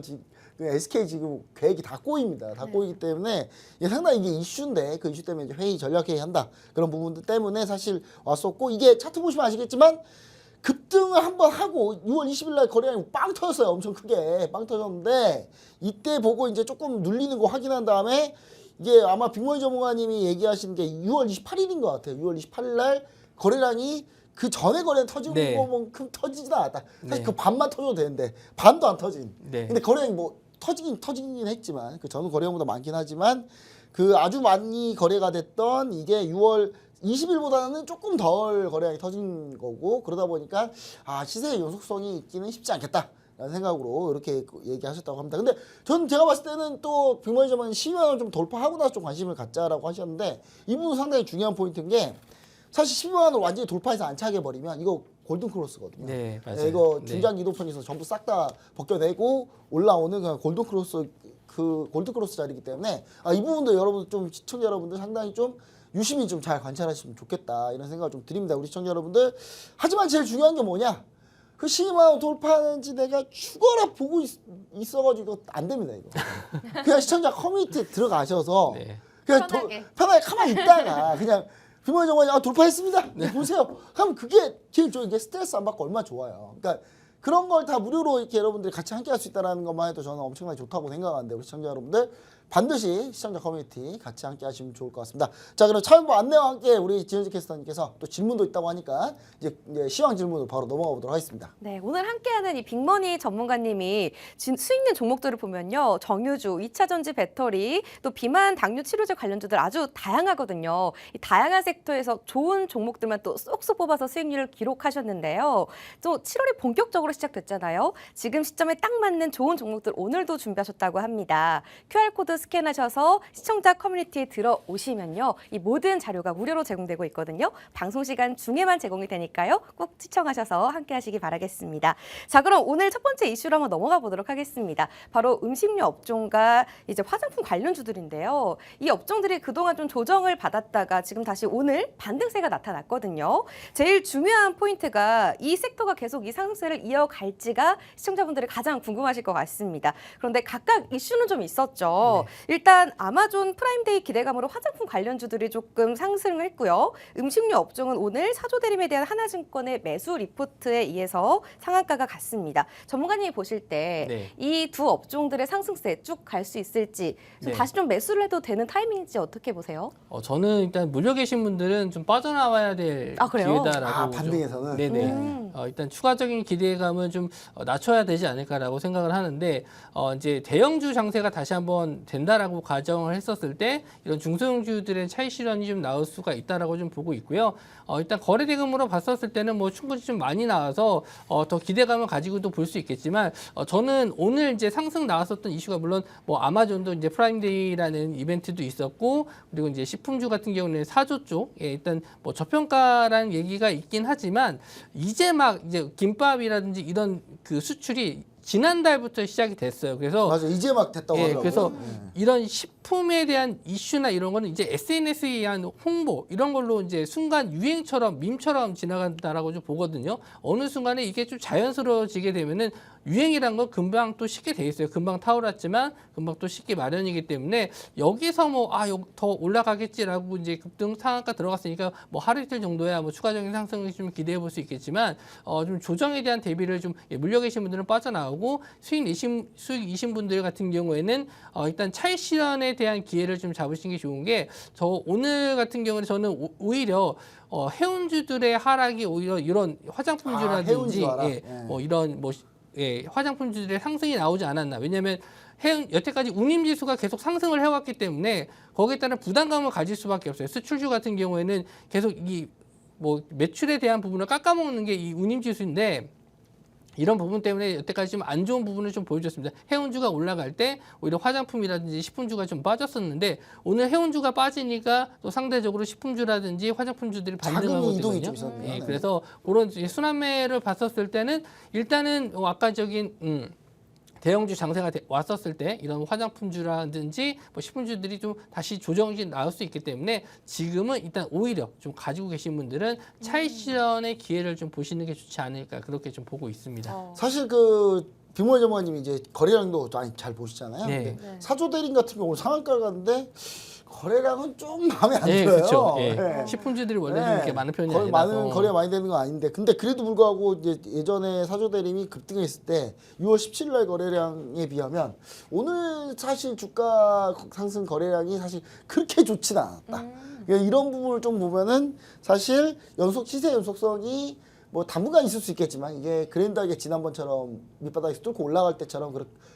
SK 지금 계획이 다 꼬입니다. 다 꼬이기 때문에 이게 상당히 이게 이슈인데 그 이슈 때문에 이제 회의 전략 회의 한다 그런 부분들 때문에 사실 왔었고 이게 차트 보시면 아시겠지만 급등을 한번 하고 6월 20일 날 거래량이 빵 터졌어요. 엄청 크게 빵 터졌는데 이때 보고 이제 조금 눌리는 거 확인한 다음에 이게 아마 빅머니 전문가님이 얘기하시는 게 6월 28일인 것 같아요. 6월 28일 날 거래량이 그 전에 거래 터진 네. 것만큼 터지지는 않았다. 사실 네. 그 반만 터져도 되는데 반도 안 터진. 네. 근데 거래량이 뭐 터지긴 했지만 그 전 거래량보다 많긴 하지만 그 아주 많이 거래가 됐던 이게 6월 20일보다는 조금 덜 거래량이 터진 거고 그러다 보니까 시세의 연속성이 있기는 쉽지 않겠다라는 생각으로 이렇게 얘기하셨다고 합니다. 근데 전 제가 봤을 때는 또 빅머니 전문가님 12만 원 좀 돌파하고 나서 좀 관심을 갖자라고 하셨는데 이 부분 상당히 중요한 포인트인 게 사실 12만 원을 완전히 돌파해서 안 차게 버리면 이거 골든 크로스거든요. 네, 맞아요. 이거 네. 중장 이도편에서 전부 싹 다 벗겨내고 올라오는 그냥 골든 크로스 그 골든 크로스 자리이기 때문에 이 부분도 여러분 좀 시청자 여러분들 상당히 좀 유심히 좀 잘 관찰하시면 좋겠다 이런 생각을 좀 드립니다. 우리 시청자 여러분들. 하지만 제일 중요한 게 뭐냐? 그 12만 원 돌파하는지 내가 죽어라 보고 있어가지고 이거 안 됩니다 이거. 그냥 시청자 커뮤니티에 들어가셔서 네. 그냥 편하게 가만히 있다가 그냥 빅머니 전문가님 돌파했습니다. 보세요. 하면 그게 제일 좋은 게 스트레스 안 받고 얼마나 좋아요. 그러니까 그런 걸 다 무료로 이렇게 여러분들이 같이 함께 할 수 있다는 것만 해도 저는 엄청나게 좋다고 생각하는데 우리 시청자 여러분들 반드시 시청자 커뮤니티 같이 함께 하시면 좋을 것 같습니다. 자, 그럼 차윤보 안내와 함께 우리 지현지 캐스터님께서 또 질문도 있다고 하니까 이제 시황 질문으로 바로 넘어가 보도록 하겠습니다. 네, 오늘 함께하는 이 빅머니 전문가님이 수익낸 종목들을 보면요. 정유주, 2차전지 배터리, 또 비만 당뇨 치료제 관련주들 아주 다양하거든요. 이 다양한 섹터에서 좋은 종목들만 또 쏙쏙 뽑아서 수익률을 기록하셨는데요. 또 7월이 본격적으로 시작됐잖아요. 지금 시점에 딱 맞는 좋은 종목들 오늘도 준비하셨다고 합니다. QR코드 스캔하셔서 시청자 커뮤니티에 들어오시면요. 이 모든 자료가 무료로 제공되고 있거든요. 방송 시간 중에만 제공이 되니까요. 꼭 시청하셔서 함께 하시기 바라겠습니다. 자, 그럼 오늘 첫 번째 이슈로 한번 넘어가 보도록 하겠습니다. 바로 음식료 업종과 이제 화장품 관련주들인데요. 이 업종들이 그동안 좀 조정을 받았다가 지금 다시 오늘 반등세가 나타났거든요. 제일 중요한 포인트가 이 섹터가 계속 이 상승세를 이어갈지가 시청자분들이 가장 궁금하실 것 같습니다. 그런데 각각 이슈는 좀 있었죠. 일단 아마존 프라임데이 기대감으로 화장품 관련주들이 조금 상승을 했고요. 음식료 업종은 오늘 사조대림에 대한 하나증권의 매수 리포트에 의해서 상한가가 갔습니다. 전문가님이 보실 때 이 두 업종들의 상승세 쭉 갈 수 있을지 다시 좀 매수를 해도 되는 타이밍인지 어떻게 보세요? 저는 일단 물려 계신 분들은 좀 빠져나와야 될 기회다라고. 반등에서는? 네네. 일단 추가적인 기대감은 좀 낮춰야 되지 않을까라고 생각을 하는데 이제 대형주 장세가 다시 한번 된다라고 가정을 했었을 때 이런 중소형주들의 차익 실현이 좀 나올 수가 있다라고 좀 보고 있고요. 일단 거래 대금으로 봤었을 때는 뭐 충분히 좀 많이 나와서 더 기대감을 가지고도 볼 수 있겠지만 저는 오늘 이제 상승 나왔었던 이슈가 물론 뭐 아마존도 이제 프라임데이라는 이벤트도 있었고 그리고 이제 식품주 같은 경우는 사조 쪽에 일단 뭐 저평가라는 얘기가 있긴 하지만 이제 막 이제 김밥이라든지 이런 그 수출이 지난달부터 시작이 됐어요. 그래서 맞아, 이제 막 됐다고 하더라고요. 그래서 이런 식품에 대한 이슈나 이런 거는 이제 SNS에 의한 홍보 이런 걸로 이제 순간 유행처럼 밈처럼 지나간다라고 좀 보거든요. 어느 순간에 이게 좀 자연스러워지게 되면은 유행이란 건 금방 또 쉽게 돼 있어요. 금방 타오랐지만 금방 또 쉽게 마련이기 때문에 여기서 뭐 더 올라가겠지라고 이제 급등 상한가 들어갔으니까 뭐 하루 이틀 정도야 뭐 추가적인 상승을 좀 기대해 볼 수 있겠지만 좀 조정에 대한 대비를 좀 물려 계신 분들은 빠져나오고 수익 이신 분들 같은 경우에는 일단 차익 실현에 대한 기회를 좀 잡으시는 게 좋은 게 저 오늘 같은 경우는 저는 오히려 해운주들의 하락이 오히려 이런 화장품주라든지 뭐 이런 뭐 화장품주들의 상승이 나오지 않았나. 왜냐하면 여태까지 운임지수가 계속 상승을 해왔기 때문에 거기에 따른 부담감을 가질 수밖에 없어요. 수출주 같은 경우에는 계속 이 뭐 매출에 대한 부분을 깎아먹는 게 이 운임지수인데 이런 부분 때문에 여태까지 좀 안 좋은 부분을 좀 보여줬습니다. 해운주가 올라갈 때 오히려 화장품이라든지 식품주가 좀 빠졌었는데 오늘 해운주가 빠지니까 또 상대적으로 식품주라든지 화장품주들이 반등하거든요. 그래서 그런 순환매를 봤었을 때는 일단은 아까적인 대형주 장세가 왔었을 때 이런 화장품주라든지 뭐 식품주들이 좀 다시 조정이 나올 수 있기 때문에 지금은 일단 오히려 좀 가지고 계신 분들은 차익 실현의 기회를 좀 보시는 게 좋지 않을까 그렇게 좀 보고 있습니다. 사실 그 빅몰 전문가님이 이제 거래량도 잘 보시잖아요. 네. 근데 사조대림 같은 경우 상한가를 갔는데 거래량은 좀 마음에 안 들어요. 그렇죠. 네. 식품주들이 원래 좀 이렇게 많은 편이 거의 아니라서 많은 거래가 많이 되는 건 아닌데 근데 그래도 불구하고 이제 예전에 사조대림이 급등했을 때 6월 17일 날 거래량에 비하면 오늘 사실 주가 상승 거래량이 사실 그렇게 좋지는 않았다. 그러니까 이런 부분을 좀 보면은 사실 시세 연속성이 뭐 당분간 있을 수 있겠지만 이게 그랜드하게 지난번처럼 밑바닥에서 뚫고 올라갈 때처럼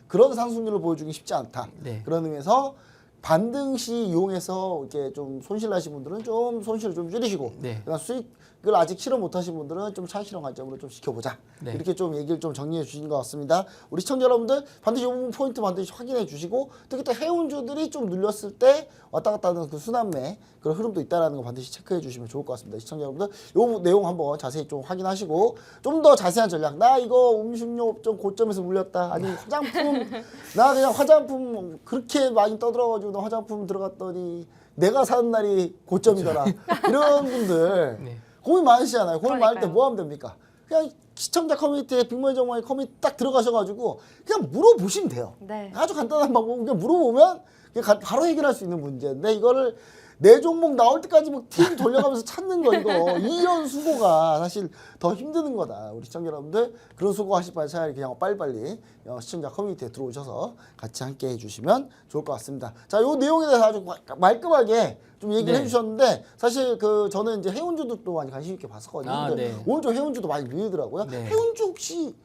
그런 상승률을 보여주기 쉽지 않다. 그런 의미에서 반등 시 이용해서 이렇게 좀 손실 나신 분들은 좀 손실을 좀 줄이시고 그다음 수익을 아직 실현 못하신 분들은 좀 차익 실현 관점으로 좀 지켜보자. 이렇게 좀 얘기를 좀 정리해 주신 것 같습니다. 우리 시청자 여러분들 반드시 이 부분 포인트 반드시 확인해 주시고 특히 또 해운주들이 좀 눌렸을 때 왔다 갔다 하는 그 순환매 그런 흐름도 있다라는 거 반드시 체크해 주시면 좋을 것 같습니다. 시청자 여러분들 요 내용 한번 자세히 좀 확인하시고 좀 더 자세한 전략 나 이거 음식료 업종 고점에서 물렸다 아니면 화장품 나 그냥 화장품 그렇게 많이 떠들어가지고 나 화장품 들어갔더니 내가 사는 날이 고점이더라 이런 분들 고민 많으시잖아요. 고민 많을 때 뭐 하면 됩니까? 그냥 시청자 커뮤니티에 빅몰 전문가의 커뮤니티 딱 들어가셔가지고 그냥 물어보시면 돼요. 아주 간단한 방법 그냥 물어보면 그냥 바로 해결할 수 있는 문제인데 이거를 내 종목 나올 때까지 뭐 TV 돌려가면서 찾는 거 이거 이런 수고가 사실 더 힘드는 거다. 우리 시청자 여러분들 그런 수고 하실 바에 차라리 그냥 빨리빨리 시청자 커뮤니티에 들어오셔서 같이 함께 해주시면 좋을 것 같습니다. 자, 요 내용에 대해서 아주 말끔하게 좀 얘기를 해주셨는데 사실 그 저는 이제 해운주도 또 많이 관심 있게 봤었거든요. 근데 오늘 좀 해운주도 많이 밀리더라고요. 해운주 혹시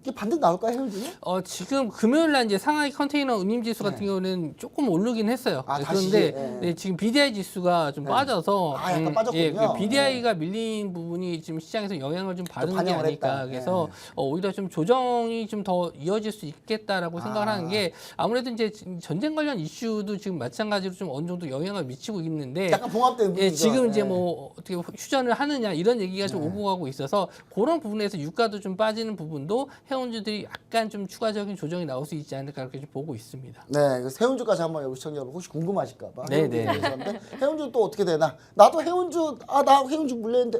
이게 반등 나올까요, 해운주는? 지금 금요일 날 이제 상하이 컨테이너 운임지수 같은 경우는 조금 오르긴 했어요. 그런데 지금 BDI 지수가 좀 빠져서 약간 빠졌군요. 그 BDI가 밀린 부분이 지금 시장에서 영향을 좀 받은 게 아닐까. 그래서 오히려 좀 조정이 좀 더 이어질 수 있겠다라고 생각을 하는 게 아무래도 이제 전쟁 관련 이슈도 지금 마찬가지로 좀 어느 정도 영향을 미치고 있는데 약간 봉합된 분위기죠. 지금 이제 뭐 어떻게 휴전을 하느냐 이런 얘기가 좀 오고 가고 있어서 그런 부분에서 유가도 좀 빠지는 부분도 세운주들이 약간 좀 추가적인 조정이 나올 수 있지 않을까 그렇게 좀 보고 있습니다. 네, 그래서 해운주까지 한번 여기 시청자 여러분 혹시 궁금하실까봐. 네네. 해운주 또 어떻게 되나? 나도 해운주, 나 해운주 물렸는데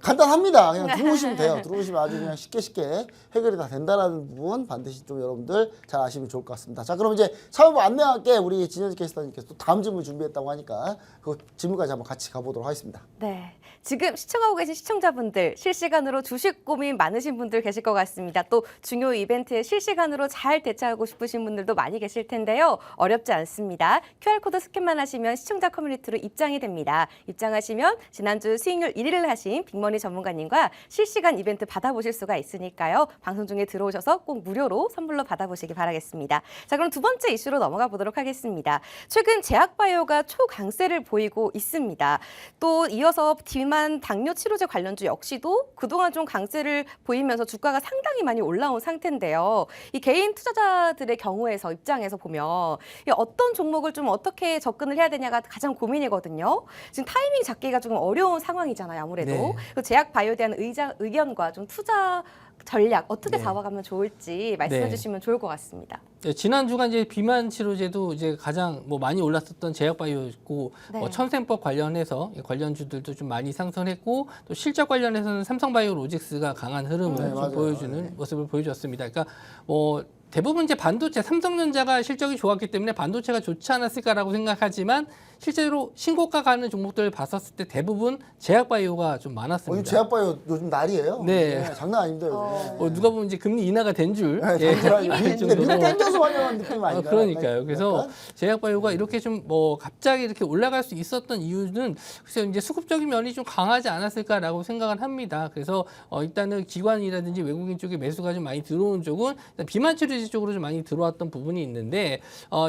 간단합니다. 그냥 들어오시면 돼요. 들어오시면 아주 그냥 쉽게 해결이 다 된다라는 부분 반드시 좀 여러분들 잘 아시면 좋을 것 같습니다. 자, 그럼 이제 사업부 안내할게 우리 진현지 캐스터님께서 또 다음 질문 준비했다고 하니까 그 질문까지 한번 같이 가보도록 하겠습니다. 네. 지금 시청하고 계신 시청자분들 실시간으로 주식 고민 많으신 분들 계실 것 같습니다. 또 중요 이벤트에 실시간으로 잘 대처하고 싶으신 분들도 많이 계실 텐데요. 어렵지 않습니다. QR코드 스캔만 하시면 시청자 커뮤니티로 입장이 됩니다. 입장하시면 지난주 수익률 1위를 하신 빅머니 전문가님과 실시간 이벤트 받아보실 수가 있으니까요. 방송 중에 들어오셔서 꼭 무료로 선물로 받아보시기 바라겠습니다. 자, 그럼 두 번째 이슈로 넘어가 보도록 하겠습니다. 최근 제약바이오가 초강세를 보이고 있습니다. 또 이어서 비만 당뇨 치료제 관련주 역시도 그동안 좀 강세를 보이면서 주가가 상당히 많이 올라온 상태인데요. 이 개인 투자자들의 경우에서 입장에서 보면 이 어떤 종목을 좀 어떻게 접근을 해야 되냐가 가장 고민이거든요. 지금 타이밍 잡기가 조금 어려운 상황이잖아요. 아무래도. 네. 그 제약바이오에 대한 의견과 좀 투자 전략 어떻게 네. 잡아가면 좋을지 말씀해 네. 주시면 좋을 것 같습니다. 네, 지난주가 이제 비만 치료제도 이제 가장 뭐 많이 올랐었던 제약바이오였고 네. 천생법 관련해서 관련주들도 좀 많이 상승했고 또 실적 관련해서는 삼성바이오로직스가 강한 흐름을 네, 좀 맞아요. 보여주는 네. 모습을 보여줬습니다. 그러니까 뭐 대부분 이제 반도체 삼성전자가 실적이 좋았기 때문에 반도체가 좋지 않았을까라고 생각하지만 실제로 신고가 가는 종목들을 봤었을 때 대부분 제약바이오가 좀 많았습니다. 오늘 제약바이오 요즘 날이에요. 네. 장난 아닙니다. 요즘에. 누가 보면 이제 금리 인하가 된 줄. 네, 근데 정도로. 미국 땡겨서 환영한 느낌 아닌가요? 그러니까요. 그래서 약간? 제약바이오가 이렇게 좀 뭐 갑자기 이렇게 올라갈 수 있었던 이유는 글쎄요 이제 수급적인 면이 좀 강하지 않았을까라고 생각을 합니다. 그래서 일단은 기관이라든지 외국인 쪽에 매수가 좀 많이 들어온 쪽은 일단 비만 치료제 쪽으로 좀 많이 들어왔던 부분이 있는데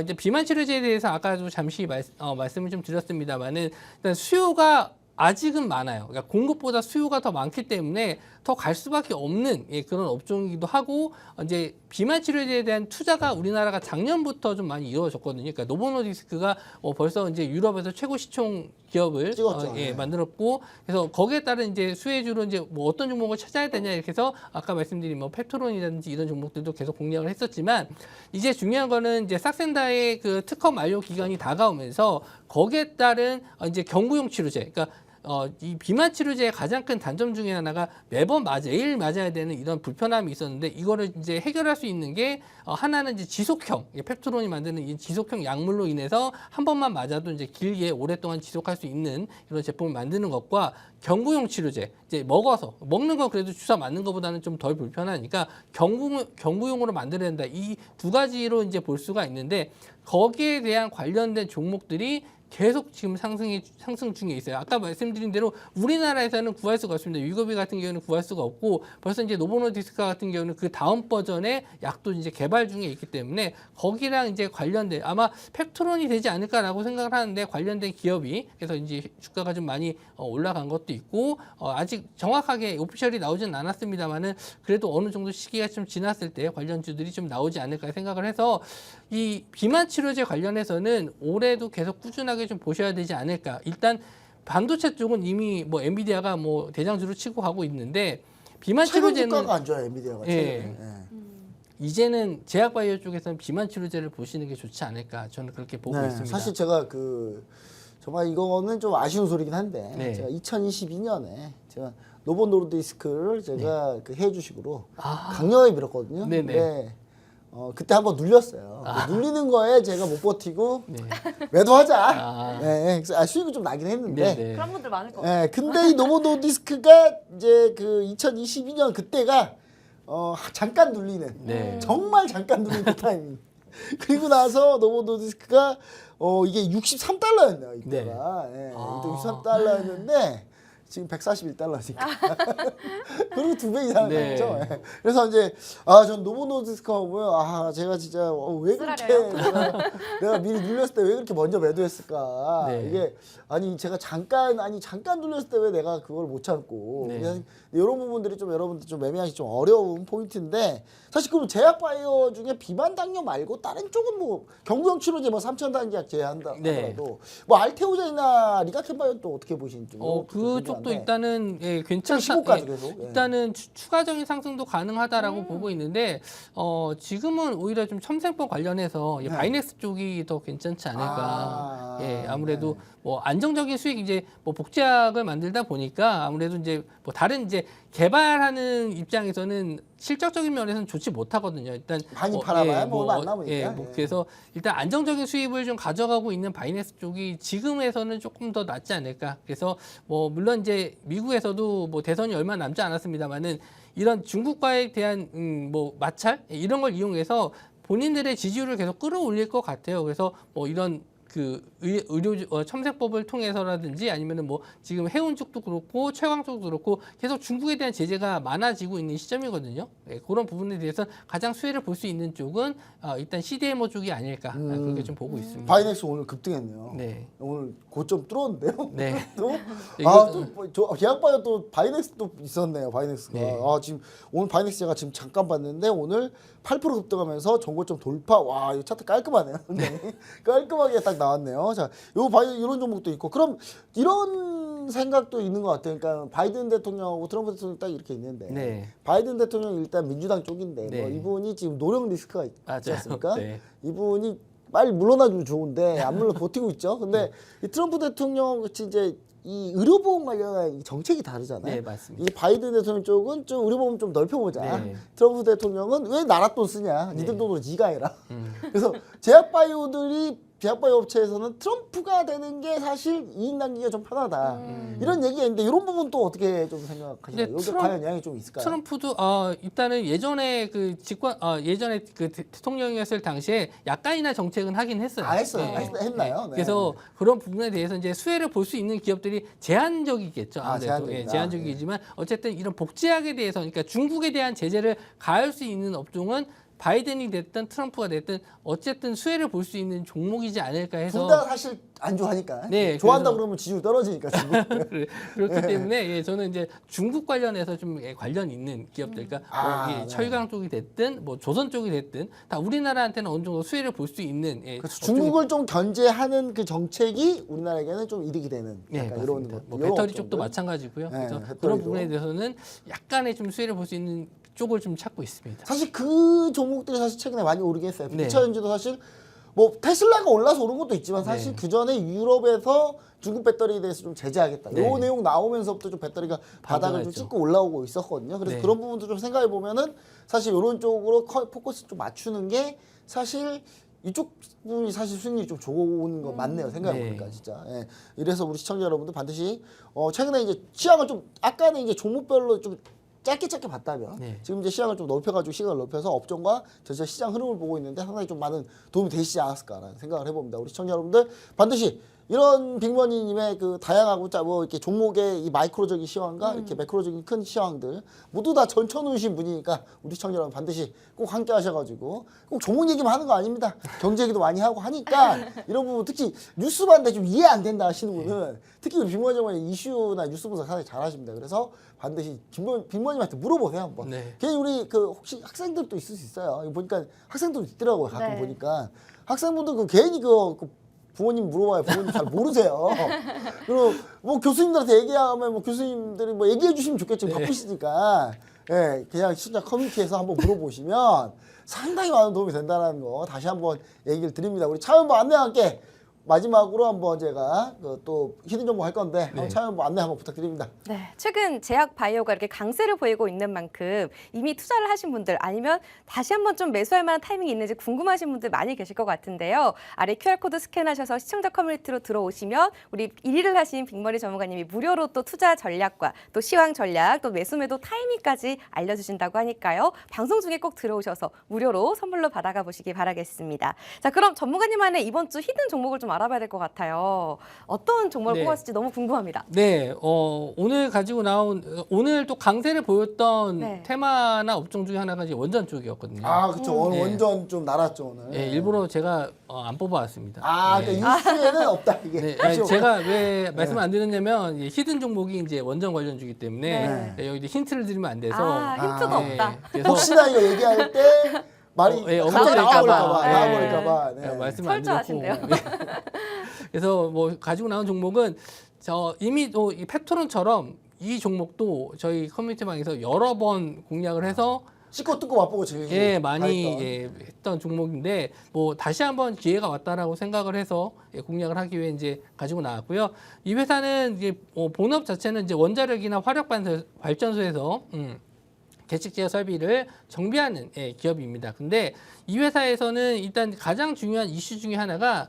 이제 비만 치료제에 대해서 아까도 잠시 말씀을 좀 드렸습니다만은 일단 수요가 아직은 많아요. 그러니까 공급보다 수요가 더 많기 때문에 더 갈 수밖에 없는 그런 업종이기도 하고 이제 비만 치료제에 대한 투자가 우리나라가 작년부터 좀 많이 이루어졌거든요. 그러니까 노보노디스크가 벌써 이제 유럽에서 최고 시총 기업을 찍었죠. 네. 만들었고 그래서 거기에 따른 이제 수혜주로 이제 뭐 어떤 종목을 찾아야 되냐 이렇게 해서 아까 말씀드린 뭐 펩토론이라든지 이런 종목들도 계속 공략을 했었지만 이제 중요한 거는 이제 싹센다의 그 특허 만료 기간이 다가오면서 거기에 따른 이제 경구용 치료제 그러니까 이 비만 치료제의 가장 큰 단점 중에 하나가 매번 매일 맞아야 되는 이런 불편함이 있었는데 이거를 이제 해결할 수 있는 게 하나는 이제 지속형 펩토론이 만드는 이 지속형 약물로 인해서 한 번만 맞아도 이제 길게 오랫동안 지속할 수 있는 이런 제품을 만드는 것과 경구용 치료제 이제 먹는 건 그래도 주사 맞는 것보다는 좀 덜 불편하니까 경구용으로 만들어야 된다 이 두 가지로 이제 볼 수가 있는데 거기에 대한 관련된 종목들이 계속 지금 상승 중에 있어요. 아까 말씀드린 대로 우리나라에서는 구할 수가 없습니다. 위거비 같은 경우는 구할 수가 없고 벌써 이제 노보노디스크 같은 경우는 그 다음 버전의 약도 이제 개발 중에 있기 때문에 거기랑 이제 관련된 아마 펩토론이 되지 않을까라고 생각을 하는데 관련된 기업이 그래서 이제 주가가 좀 많이 올라간 것도 있고 아직 정확하게 오피셜이 나오진 않았습니다만은 그래도 어느 정도 시기가 좀 지났을 때 관련주들이 좀 나오지 않을까 생각을 해서 이 비만 치료제 관련해서는 올해도 계속 꾸준하게 좀 보셔야 되지 않을까. 일단 반도체 쪽은 이미 뭐 엔비디아가 뭐 대장주로 치고 가고 있는데 비만 최근 치료제는 주가가 안 좋아요. 엔비디아가. 예. 최근에. 이제는 제약바이오 쪽에서는 비만 치료제를 보시는 게 좋지 않을까. 저는 그렇게 보고 네, 있습니다. 사실 제가 정말 이거는 좀 아쉬운 소리긴 한데 네. 제가 2022년에 제가 노보노르디스크를 제가 그 해주식으로 강력하게 밀었거든요. 네네. 근데 그때 한번 눌렸어요. 눌리는 거에 제가 못 버티고 네. 매도하자. 네, 그래서 수익이 좀 나긴 했는데. 네네. 그런 분들 많을 것 같아요. 네, 근데 이 노보노디스크가 이제 그 2022년 그때가 잠깐 눌리는 네. 정말 잠깐 눌리는 그 타이밍. 그리고 나서 노보노디스크가 이게 63달러였네요 이때가. 네. 이때 63달러였는데 지금 141달러니까. 그리고 2배 이상 네. 났죠. 예. 그래서 이제 전 노보노디스크가 보면 제가 진짜 왜 그렇게 내가 미리 눌렸을 때 왜 그렇게 먼저 매도했을까? 네. 이게 제가 잠깐 눌렸을 때 왜 내가 그걸 못 참고 네. 그냥 이런 부분들이 좀 여러분들 좀 매매하기 좀 어려운 포인트인데 사실 그럼 제약바이오 중에 비만 당뇨 말고 다른 쪽은 뭐 경구용 치료제 뭐 3천 단계약 제외한다 네. 하더라도 뭐 알테오젠이나 리가켄바이오 또 어떻게 보시는지 그쪽 쪽도 일단은 예, 괜찮다. 15까지 계속. 예. 일단은 추가적인 상승도 가능하다라고 보고 있는데 지금은 오히려 좀 첨생법 관련해서 이 바이넥스 쪽이 더 괜찮지 않을까. 예, 아무래도 네. 뭐 안정적인 수익 이제 뭐 복제약을 만들다 보니까 아무래도 이제 뭐 다른 이제 개발하는 입장에서는 실적적인 면에서는 좋지 못하거든요. 일단 많이 팔아봐야 뭐 얼마 안 남으니까. 예, 뭐 그래서 일단 안정적인 수입을 좀 가져가고 있는 바이넥스 쪽이 지금에서는 조금 더 낫지 않을까. 그래서 뭐 물론 이제 미국에서도 뭐 대선이 얼마 남지 않았습니다만은 이런 중국과에 대한 뭐 마찰 이런 걸 이용해서 본인들의 지지율을 계속 끌어올릴 것 같아요. 그래서 뭐 이런 그 의료 첨세법을 통해서라든지 아니면은 뭐 지금 해운 쪽도 그렇고 최강 쪽도 그렇고 계속 중국에 대한 제재가 많아지고 있는 시점이거든요. 예, 그런 부분에 대해서 가장 수혜를 볼 수 있는 쪽은 일단 CDMO 쪽이 아닐까 그렇게 좀 보고 있습니다. 바이넥스 오늘 급등했네요. 네. 오늘 고점 뚫었는데요. 네. 또? 이거- 또 계약바이오 또 바이넥스 또 있었네요. 바이넥스가. 네. 지금 오늘 바이넥스 제가 지금 잠깐 봤는데 오늘 8% 급등하면서 전고점 돌파. 와, 이 차트 깔끔하네요. 네. 깔끔하게 딱 나왔네요. 자, 요 바이오 이런 종목도 있고. 그럼 이런 생각도 있는 것 같아요. 그러니까 바이든 대통령하고 트럼프 대통령이 딱 이렇게 있는데 네. 바이든 대통령 일단 민주당 쪽인데 네. 뭐 이분이 지금 노령 리스크가 있지 맞아요. 않습니까? 네. 이분이 빨리 물러나주면 좋은데 안 물러 버티고 있죠. 근데 이 트럼프 대통령 같이 이제 이 의료보험 관련한 이 정책이 다르잖아요. 네, 맞습니다. 이 바이든 대통령 쪽은 좀 의료보험 좀 넓혀보자. 네. 트럼프 대통령은 왜 나라 돈 쓰냐? 니들 네. 돈으로 니가 해라. 그래서 제약바이오 업체에서는 트럼프가 되는 게 사실 이익 남기가 좀 편하다. 이런 얘기가 있는데 이런 부분 또 어떻게 좀 생각하시나요? 근데 여기 과연 영향이 좀 있을까요? 트럼프도 일단은 예전에 그 예전에 그 대통령이었을 당시에 약간이나 정책은 하긴 했어요. 했어요. 네. 했나요? 네. 그래서 그런 부분에 대해서 이제 수혜를 볼 수 있는 기업들이 제한적이겠죠. 아무래도 제한적이다. 제한적이지만 어쨌든 이런 복제약에 대해서 그러니까 중국에 대한 제재를 가할 수 있는 업종은 바이든이 됐든 트럼프가 됐든 어쨌든 수혜를 볼 수 있는 종목이지 않을까 해서 둘 다 사실 안 좋아하니까. 네, 좋아한다 그래서- 그러면 지지율 떨어지니까 지금. 그렇기 때문에 예, 저는 이제 중국 관련해서 좀 관련 있는 기업들, 그러니까 뭐, 네. 철강 쪽이 됐든 뭐 조선 쪽이 됐든 다 우리나라한테는 어느 정도 수혜를 볼 수 있는 그래서 중국을 좀 견제하는 그 정책이 우리나라에게는 좀 이득이 되는 네, 약간 이런 맞습니다. 것, 뭐 이런 배터리 업종들. 쪽도 마찬가지고요. 네, 그래서 배터리도. 그런 부분에 대해서는 약간의 좀 수혜를 볼 수 있는 쪽을 좀 찾고 있습니다. 사실 그 종목들이 사실 최근에 많이 오르긴 했어요. 네. 2차전지도 사실 뭐 테슬라가 올라서 오른 것도 있지만 사실 네. 그 전에 유럽에서 중국 배터리에 대해서 좀 제재하겠다. 네. 요 내용 나오면서부터 좀 배터리가 바닥을 좀 반등했죠. 찍고 올라오고 있었거든요. 그래서 네. 그런 부분도 좀 생각해 보면은 사실 이런 쪽으로 포커스 좀 맞추는 게 사실 이쪽 부분이 사실 수익률이 좀 좋은 거 맞네요. 생각해 보니까 네. 진짜. 예. 이래서 우리 시청자 여러분들 반드시 최근에 이제 시장을 좀 아까는 이제 종목별로 좀 짧게 봤다면 네. 지금 이제 시장을 좀 넓혀가지고 시간을 넓혀서 업종과 전체 시장 흐름을 보고 있는데 상당히 좀 많은 도움이 되시지 않았을까라는 생각을 해봅니다. 우리 시청자 여러분들 반드시 이런 빅머니님의 그 다양하고 뭐 이렇게 종목의 이 마이크로적인 시황과 이렇게 매크로적인 큰 시황들 모두 다 전천후신 분이니까 우리 시청자 여러분 반드시 꼭 함께 하셔가지고 꼭 종목 얘기만 하는 거 아닙니다. 경제 얘기도 많이 하고 하니까 이런 부분 특히 뉴스 봤는데 좀 이해 안 된다 하시는 분은 특히 우리 빅머니님의 이슈나 뉴스 분석 상당히 잘하십니다. 그래서 반드시 빅머님한테 물어보세요 한번. 네. 괜히 우리 그 혹시 학생들도 있을 수 있어요. 이거 보니까 학생들도 있더라고요. 가끔 네. 보니까 학생분들 그 괜히 그 부모님 물어봐요. 부모님 잘 모르세요. 그리고 뭐 교수님들한테 얘기하면 뭐 교수님들이 뭐 얘기해 주시면 좋겠죠. 네. 바쁘시니까. 예, 그냥 진짜 커뮤니티에서 한번 물어보시면 상당히 많은 도움이 된다는 거 다시 한번 얘기를 드립니다. 우리 차연보 안내할게. 마지막으로 한번 제가 또 히든 정보 할 건데 네. 차연보 안내 한번 부탁드립니다. 네, 최근 제약 바이오가 이렇게 강세를 보이고 있는 만큼 이미 투자를 하신 분들 아니면 다시 한번 좀 매수할 만한 타이밍이 있는지 궁금하신 분들 많이 계실 것 같은데요. 아래 QR코드 스캔하셔서 시청자 커뮤니티로 들어오시면 우리 1위를 하신 빅머리 전문가님이 무료로 또 투자 전략과 또 시황 전략, 또 매수 매도 타이밍까지 알려주신다고 하니까요. 방송 중에 꼭 들어오셔서 무료로 선물로 받아가 보시기 바라겠습니다. 자, 그럼 전문가님만의 이번 주 히든 종목을 좀 알아봐야 될 것 같아요. 어떤 종목을 네. 뽑았을지 너무 궁금합니다. 네, 오늘 가지고 나온 오늘 또 강세를 보였던 네. 테마나 업종 중에 하나가 이제 원전 쪽이었거든요. 그렇죠. 오늘 네. 원전 좀 날았죠 오늘. 예, 일부러 제가 안 뽑아왔습니다. 네. 그러니까 뉴스에는 없다 이게. 네, 아니, 제가 왜 말씀 안 드렸냐면 히든 종목이 이제 원전 관련주기 때문에 네. 여기 힌트를 드리면 안 돼서 힌트도 네, 없다. 그래서 혹시나 이거 얘기할 때 말이 예, 갑자기 언급될까 나와버릴까봐 봐. 나와버릴까봐. 말씀 안 철저하신데요. 드렸고 그래서 뭐 가지고 나온 종목은 이미 또 이 팩토론처럼 이 종목도 저희 커뮤니티방에서 여러 번 공략을 해서 씻고 뜯고 맛보고 즐기고 예, 많이 다 했던. 예, 했던 종목인데 뭐 다시 한번 기회가 왔다라고 생각을 해서 공략을 하기 위해 이제 가지고 나왔고요. 이 회사는 이제 본업 자체는 이제 원자력이나 화력 발전소에서 계측제어 설비를 정비하는 기업입니다. 근데 이 회사에서는 일단 가장 중요한 이슈 중에 하나가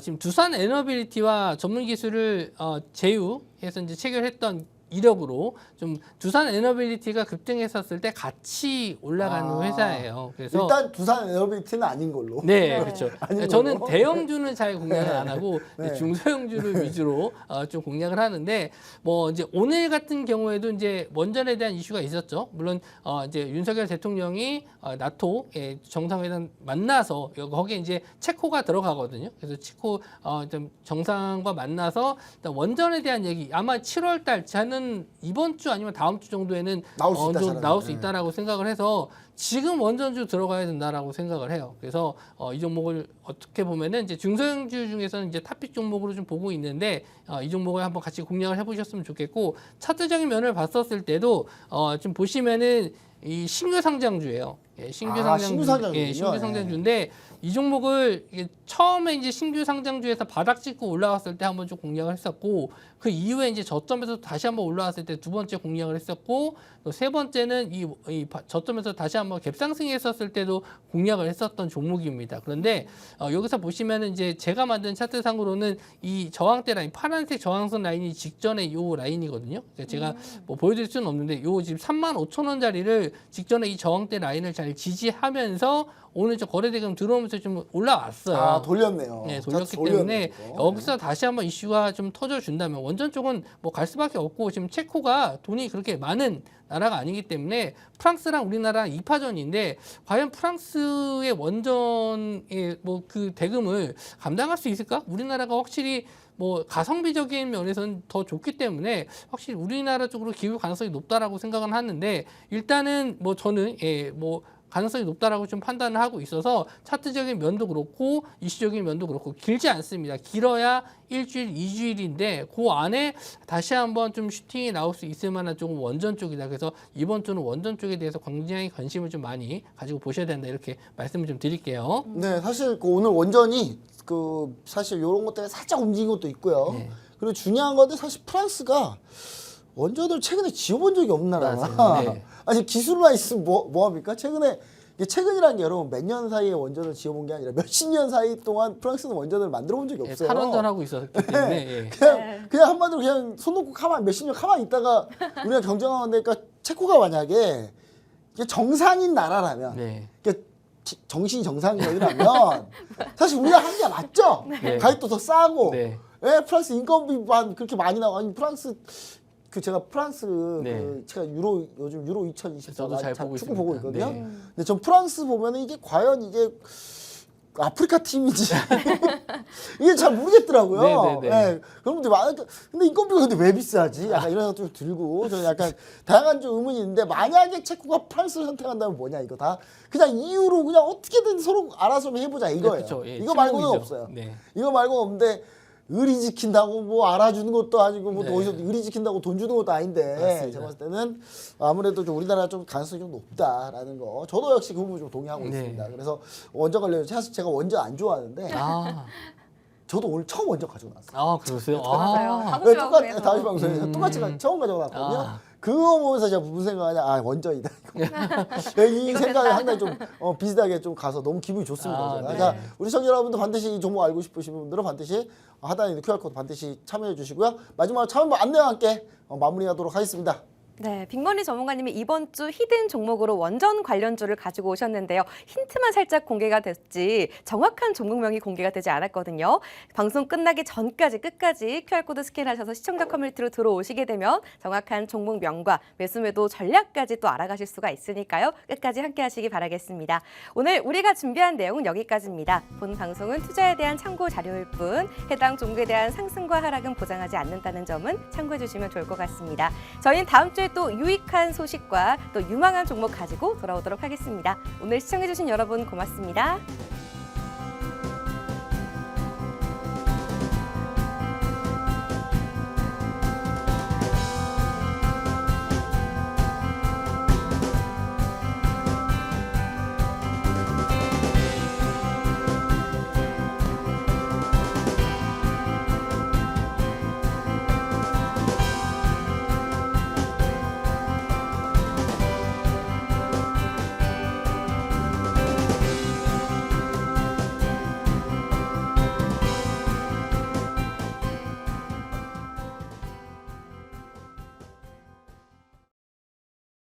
지금 두산 에너빌리티와 전문 기술을 제휴해서 이제 체결했던 이력으로 좀 두산 에너빌리티가 급등했었을 때 같이 올라가는 회사예요. 그래서 일단 두산 에너빌리티는 아닌 걸로. 네, 네. 그렇죠. 아닌 저는 걸로. 대형주는 잘 공략을 안 하고 네. 중소형주를 위주로 좀 공략을 하는데 뭐 이제 오늘 같은 경우에도 이제 원전에 대한 이슈가 있었죠. 물론 이제 윤석열 대통령이 나토 정상회담 만나서 거기에 이제 체코가 들어가거든요. 그래서 체코 좀 정상과 만나서 일단 원전에 대한 얘기 아마 7월달 저는 이번 주 아니면 다음 주 정도에는 나올 수 있다, 잘하네. 나올 수 있다라고 생각을 해서 지금 원전주 들어가야 된다라고 생각을 해요. 그래서 이 종목을 어떻게 보면은 이제 중소형주 중에서는 이제 탑픽 종목으로 좀 보고 있는데 이 종목을 한번 같이 공략을 해보셨으면 좋겠고 차트적인 면을 봤었을 때도 좀 보시면은 이 신규 상장주예요. 신규 상장주, 신규 상장주군요. 신규 상장주인데 이 종목을 이게 처음에 이제 신규 상장주에서 바닥 찍고 올라왔을 때 한번 좀 공략을 했었고 그 이후에 이제 저점에서 다시 한번 올라왔을 때 두 번째 공략을 했었고 또 세 번째는 이 저점에서 다시 한번 갭상승했었을 때도 공략을 했었던 종목입니다. 그런데 여기서 보시면은 이제 제가 만든 차트상으로는 이 저항대 라인 파란색 저항선 라인이 직전에 요 라인이거든요. 그러니까 제가 뭐 보여드릴 수는 없는데 요 지금 35,000원짜리를 직전에 이 저항대 라인을 잘 지지하면서 오늘 저 거래대금 들어오면서 좀 올라왔어요. 돌렸네요. 네, 돌렸기 자, 때문에 돌렸네요. 여기서 다시 한번 이슈가 좀 터져준다면 원전 쪽은 뭐 갈 수밖에 없고 지금 체코가 돈이 그렇게 많은 나라가 아니기 때문에 프랑스랑 우리나라랑 2파전인데 과연 프랑스의 원전의 뭐 그 대금을 감당할 수 있을까? 우리나라가 확실히 뭐 가성비적인 면에서는 더 좋기 때문에 확실히 우리나라 쪽으로 기울 가능성이 높다라고 생각은 하는데 일단은 뭐 저는 뭐 가능성이 높다라고 좀 판단을 하고 있어서 차트적인 면도 그렇고 이슈적인 면도 그렇고 길지 않습니다. 길어야 일주일, 2주일인데 그 안에 다시 한번 좀 슈팅이 나올 수 있을 만한 쪽은 원전 쪽이다. 그래서 이번 주는 원전 쪽에 대해서 굉장히 관심을 좀 많이 가지고 보셔야 된다. 이렇게 말씀을 좀 드릴게요. 네, 사실 그 오늘 원전이 그 사실 이런 것 때문에 살짝 움직인 것도 있고요. 네. 그리고 중요한 건데 사실 프랑스가 원전을 최근에 지어본 적이 없는 나라라. 맞아요. 네. 아니 기술만 있으면 뭐 합니까? 최근이라는 게 여러분 몇 년 사이에 원전을 지어본 게 아니라 몇십 년 사이 동안 프랑스는 원전을 만들어 본 적이 없어요. 탈원전하고 있었기 때문에 그냥 한마디로 그냥 손 놓고 몇십 년 가만히 있다가 우리가 경쟁하는 데니까 체코가 만약에 이게 정상인 나라라면 네. 이게 정신이 정상적이라면 사실 우리가 하는 게 맞죠. 네. 가격도 더 싸고 네. 왜 프랑스 인건비만 그렇게 많이 나와? 아니 프랑스 제가 프랑스 네. 제가 요즘 유로 2024 저도 잘 축구 보고 보고 있습니다. 있거든요. 네. 근데 전 프랑스 보면은 이게 과연 이게 아프리카 팀인지 이게 잘 모르겠더라고요. 네, 네, 네. 예, 그런 분들이 많으니까 근데 인건비가 근데 왜 비싸지? 약간 이런 생각 좀 들고 저는 약간 다양한 좀 의문이 있는데 만약에 체코가 프랑스를 선택한다면 뭐냐 이거 다 그냥 이유로 그냥 어떻게든 서로 알아서 해보자 이거예요. 그렇죠. 예, 이거 말고는 친목이죠. 없어요. 네. 이거 말고 없는데 의리 지킨다고 뭐 알아주는 것도 아니고 뭐 네. 어디서 의리 지킨다고 돈 주는 것도 아닌데 맞습니다. 제가 봤을 때는 아무래도 좀 우리나라 좀 가능성이 좀 높다라는 거 저도 역시 그 부분 좀 동의하고 네. 있습니다. 그래서 원전 관련 사실 제가 원전 안 좋아하는데 저도 오늘 처음 원전 가지고 나왔어요. 그러세요? 맞아요. 다음 네, 주 똑같이 방송에서. 다시 방송에서 똑같이 처음 가지고 나왔거든요. 그거 보면서 제가 무슨 생각하냐, 원전이다. 이 생각을 상당히 좀 비슷하게 좀 가서 너무 기분이 좋습니다. 제가. 네. 자, 우리 시청자 여러분들 반드시 이 종목 알고 싶으신 분들은 반드시 하단에 있는 QR코드 반드시 참여해 주시고요. 마지막으로 참여 안내와 함께 마무리하도록 하겠습니다. 네, 빅머니 전문가님이 이번 주 히든 종목으로 원전 관련주를 가지고 오셨는데요. 힌트만 살짝 공개가 됐지 정확한 종목명이 공개가 되지 않았거든요. 방송 끝나기 전까지 끝까지 QR코드 스캔하셔서 시청자 커뮤니티로 들어오시게 되면 정확한 종목명과 매수매도 전략까지 또 알아가실 수가 있으니까요. 끝까지 함께 하시기 바라겠습니다. 오늘 우리가 준비한 내용은 여기까지입니다. 본 방송은 투자에 대한 참고 자료일 뿐 해당 종목에 대한 상승과 하락은 보장하지 않는다는 점은 참고해 주시면 좋을 것 같습니다. 저희는 다음 주에 또 유익한 소식과 또 유망한 종목 가지고 돌아오도록 하겠습니다. 오늘 시청해주신 여러분 고맙습니다.